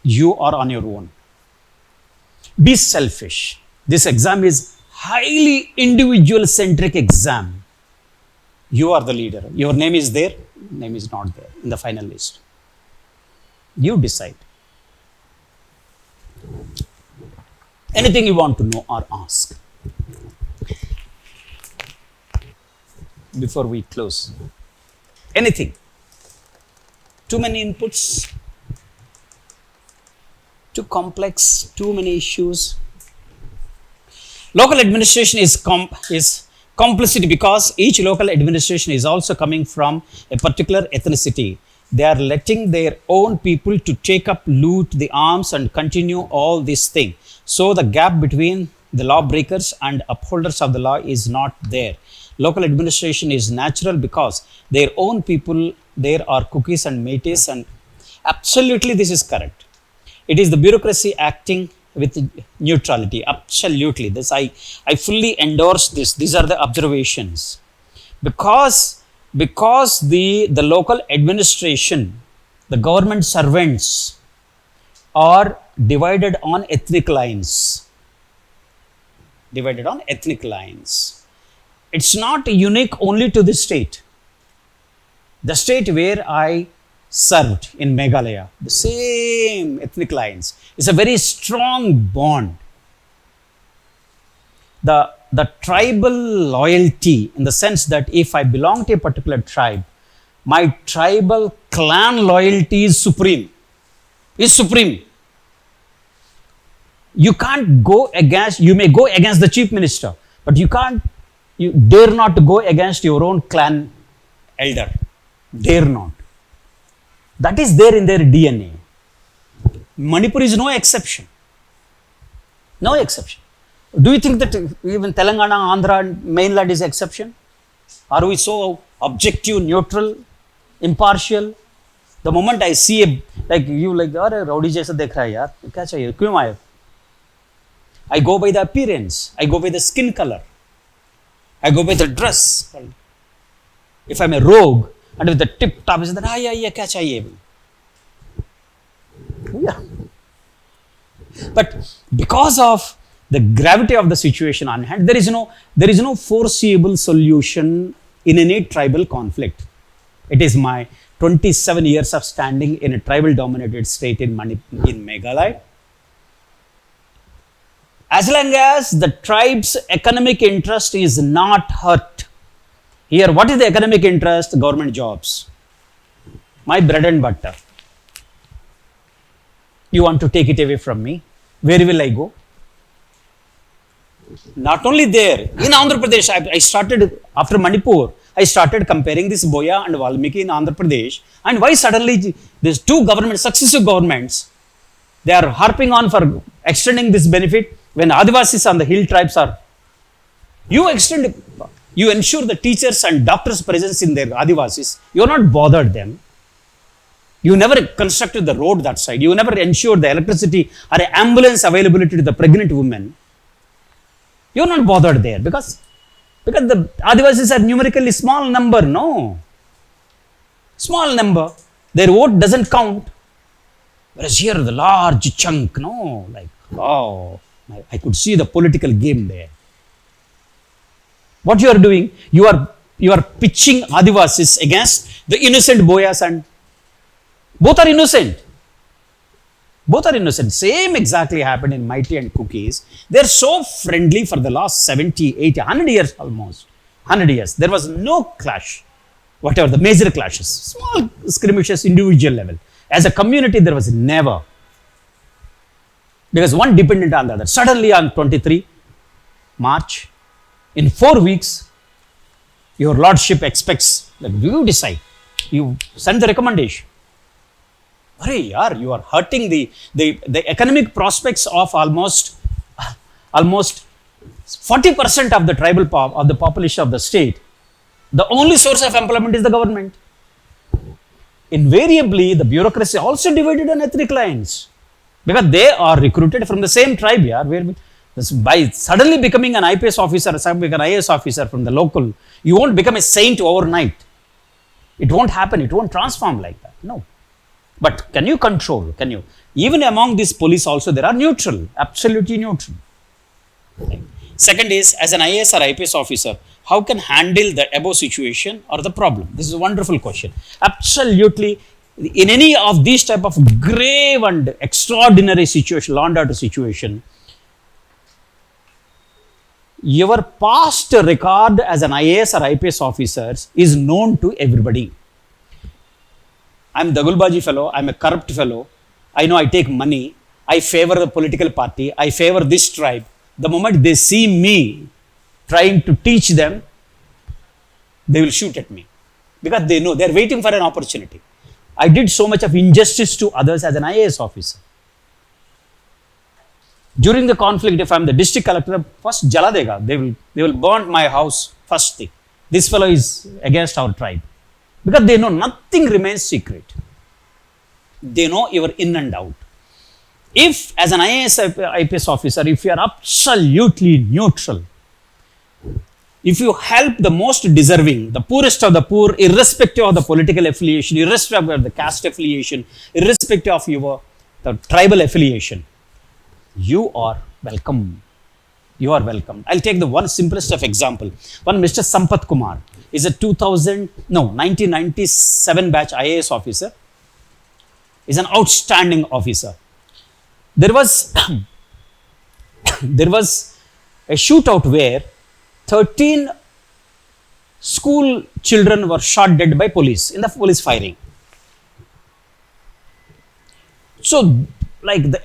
You are on your own. Be selfish. This exam is highly individual centric exam. You are the leader. Your name is there, name is not there in the final list. You decide. Anything you want to know or ask before we close? Anything? Too many inputs? Too complex? Too many issues? Local administration is complicity because each local administration is also coming from a particular ethnicity. They are letting their own people to take up, loot the arms and continue all this thing. So the gap between the lawbreakers and upholders of the law is not there. Local administration is natural because their own people there are cookies and mateys, and absolutely this is correct. It is the bureaucracy acting with neutrality. Absolutely. This I fully endorse this. These are the observations. Because the local administration, the government servants are divided on ethnic lines. Divided on ethnic lines. It's not unique only to this state. The state where I served in Meghalaya, the same ethnic lines. It's a very strong bond. The tribal loyalty, in the sense that if I belong to a particular tribe, my tribal clan loyalty is supreme. Is supreme. You can't go against, you may go against the chief minister, but you dare not to go against your own clan elder. Dare not. That is there in their DNA. Manipur is no exception. No exception. Do you think that even Telangana, Andhra and mainland is exception? Are we so objective, neutral, impartial? The moment I see like you, like, अरे rowdy जैसा देख रहा है यार, क्या चाहिए, क्यों आए? I go by the appearance. I go by the skin color. I go by the dress. If I'm a rogue and with the tip top, is that yeah, क्या चाहिए? Yeah. But because of the gravity of the situation on hand, there is no foreseeable solution in any tribal conflict. It is my 27 years of standing in a tribal dominated state in Meghalaya. As long as the tribe's economic interest is not hurt. Here, what is the economic interest? Government jobs. My bread and butter. You want to take it away from me? Where will I go? Not only there, in Andhra Pradesh, I started, after Manipur, I started comparing this Boya and Valmiki in Andhra Pradesh. And why suddenly these two governments, successive governments, they are harping on for extending this benefit when Adivasis and the hill tribes are. You ensure the teachers and doctors' presence in their Adivasis. You are not bothered them. You never constructed the road that side. You never ensured the electricity or ambulance availability to the pregnant women. You are not bothered there because the Adivasis are numerically small number, no. Small number. Their vote doesn't count. Whereas here the large chunk, no. Like, oh, I could see the political game there. What you are doing? You are pitching Adivasis against the innocent Boyas, and both are innocent. Both are innocent. Same exactly happened in Mighty and Cookies. They are so friendly for the last 70, 80, 100 years almost. 100 years. There was no clash. Whatever, the major clashes. Small skirmishes, individual level. As a community, there was never. Because one dependent on the other. Suddenly on 23 March, in 4 weeks, your lordship expects that you decide. You send the recommendation. Hey, yaar, you are hurting the economic prospects of almost almost 40% of the of the population of the state, the only source of employment is the government. Invariably, the bureaucracy also divided on ethnic lines because they are recruited from the same tribe here. By suddenly becoming an IPS officer or an IAS officer from the local, you won't become a saint overnight. It won't happen. It won't transform like that. No. But can you control? Can you? Even among these police also, there are neutral, absolutely neutral. Second is, as an IAS or IPS officer, how can handle the above situation or the problem? This is a wonderful question. Absolutely, in any of these type of grave and extraordinary situation, law and order situation, your past record as an IAS or IPS officer is known to everybody. I'm Dagulbaji fellow, I'm a corrupt fellow, I know I take money, I favor the political party, I favor this tribe. The moment they see me trying to teach them, they will shoot at me because they know they're waiting for an opportunity. I did so much of injustice to others as an IAS officer. During the conflict, if I'm the district collector, first jala dega, they will burn my house first thing. This fellow is against our tribe because they know nothing remains secret. They know your in and out. If as an IAS IPS officer, if you are absolutely neutral, if you help the most deserving, the poorest of the poor, irrespective of the political affiliation, irrespective of the caste affiliation, irrespective of the tribal affiliation, you are welcome. You are welcome. I'll take the one simplest of example. One Mr. Sampath Kumar is a 1997 batch IAS officer. Is an outstanding officer. There was a shootout where 13 school children were shot dead by police in the police firing. So, like the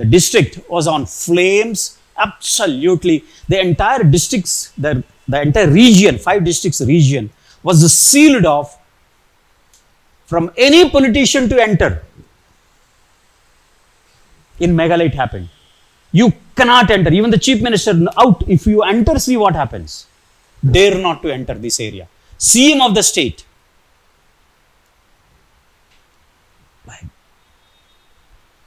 district was on flames. Absolutely, the entire districts, the entire region, 5 districts region, was sealed off from any politician to enter. In Meghalaya it happened. You cannot enter. Even the chief minister out. If you enter, see what happens. Dare not to enter this area. CM of the state.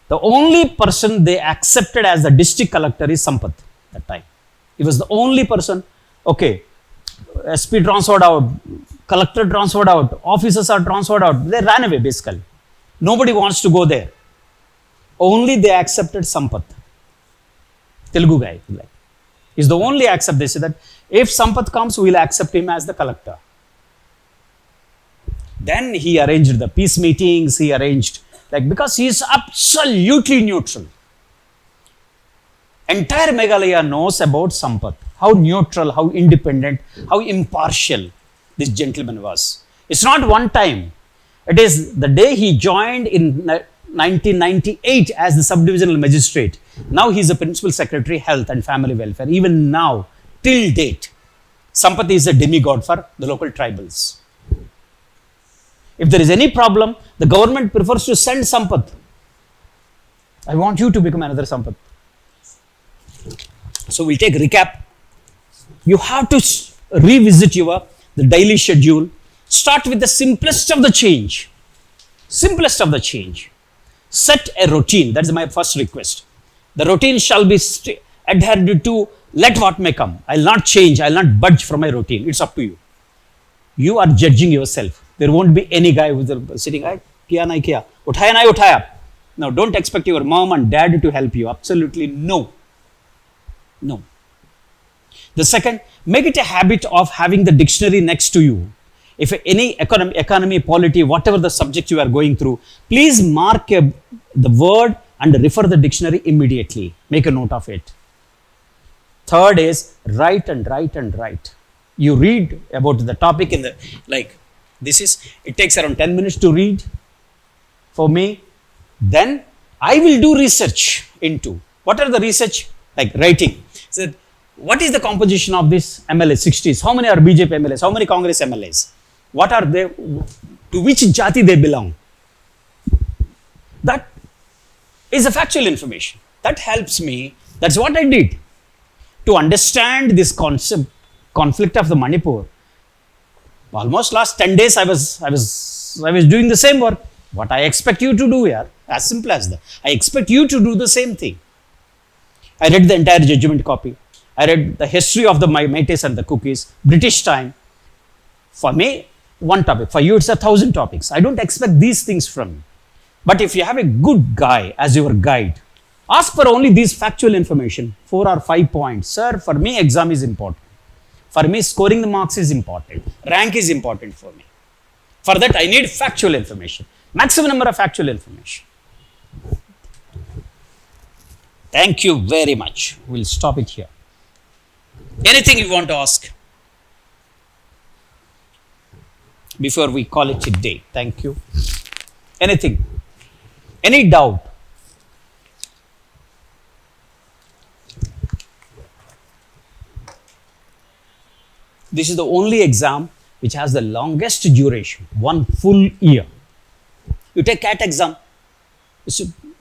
The only person they accepted as the district collector is Sampath that time. He was the only person. Okay, SP transferred out, collector transferred out, officers are transferred out. They ran away basically. Nobody wants to go there. Only they accepted Sampath. Telugu guy. He's the only accept. They say that if Sampath comes, we'll accept him as the collector. Then he arranged the peace meetings, he arranged, because he is absolutely neutral. Entire Meghalaya knows about Sampath. How neutral, how independent, how impartial this gentleman was. It's not one time. It is the day he joined in 1998 as the subdivisional magistrate. Now he is the principal secretary, health and family welfare. Even now, till date, Sampath is a demigod for the local tribals. If there is any problem, the government prefers to send Sampath. I want you to become another Sampath. So we'll take recap. You have to revisit the daily schedule. Start with the simplest of the change. Simplest of the change. Set a routine. That's my first request. The routine shall be adhered to, let what may come. I'll not change. I'll not budge from my routine. It's up to you. You are judging yourself. There won't be any guy who's sitting, kiya nahi kiya, uthaya nahi uthaya. No, don't expect your mom and dad to help you. Absolutely no. No. The second, make it a habit of having the dictionary next to you. If any economy, polity, whatever the subject you are going through, please mark the word and refer the dictionary immediately. Make a note of it. Third is write and write and write. You read about the topic in the, it takes around 10 minutes to read for me. Then I will do research into, what are the research, writing. So, what is the composition of this MLA 60s? How many are BJP MLAs? How many Congress MLAs? What are they? To which jati they belong? That is a factual information. That helps me That's what I did. To understand this concept, conflict of the Manipur, almost last 10 days I was doing the same work. What I expect you to do here, as simple as that. I expect you to do the same thing. I read the entire judgment copy. I read the history of the Metis and the cookies, British time. For me, one topic. For you, it's 1,000 topics. I don't expect these things from you. But if you have a good guy as your guide, ask for only these factual information, 4 or 5 points. Sir, for me, exam is important. For me, scoring the marks is important. Rank is important for me. For that, I need factual information. Maximum number of factual information. Thank you very much. We'll stop it here. Anything you want to ask before we call it a day? Thank you. Anything? Any doubt? This is the only exam which has the longest duration, 1 full year. You take CAT exam, it's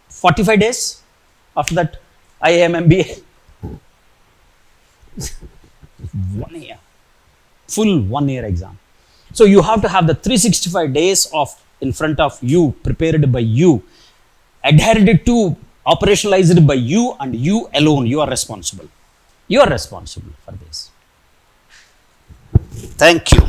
45 days. After that, IIM MBA. 1 year. Full 1 year exam. So you have to have the 365 days of in front of you, prepared by you, adhered to, operationalized by you, and you alone. You are responsible. You are responsible for this. Thank you.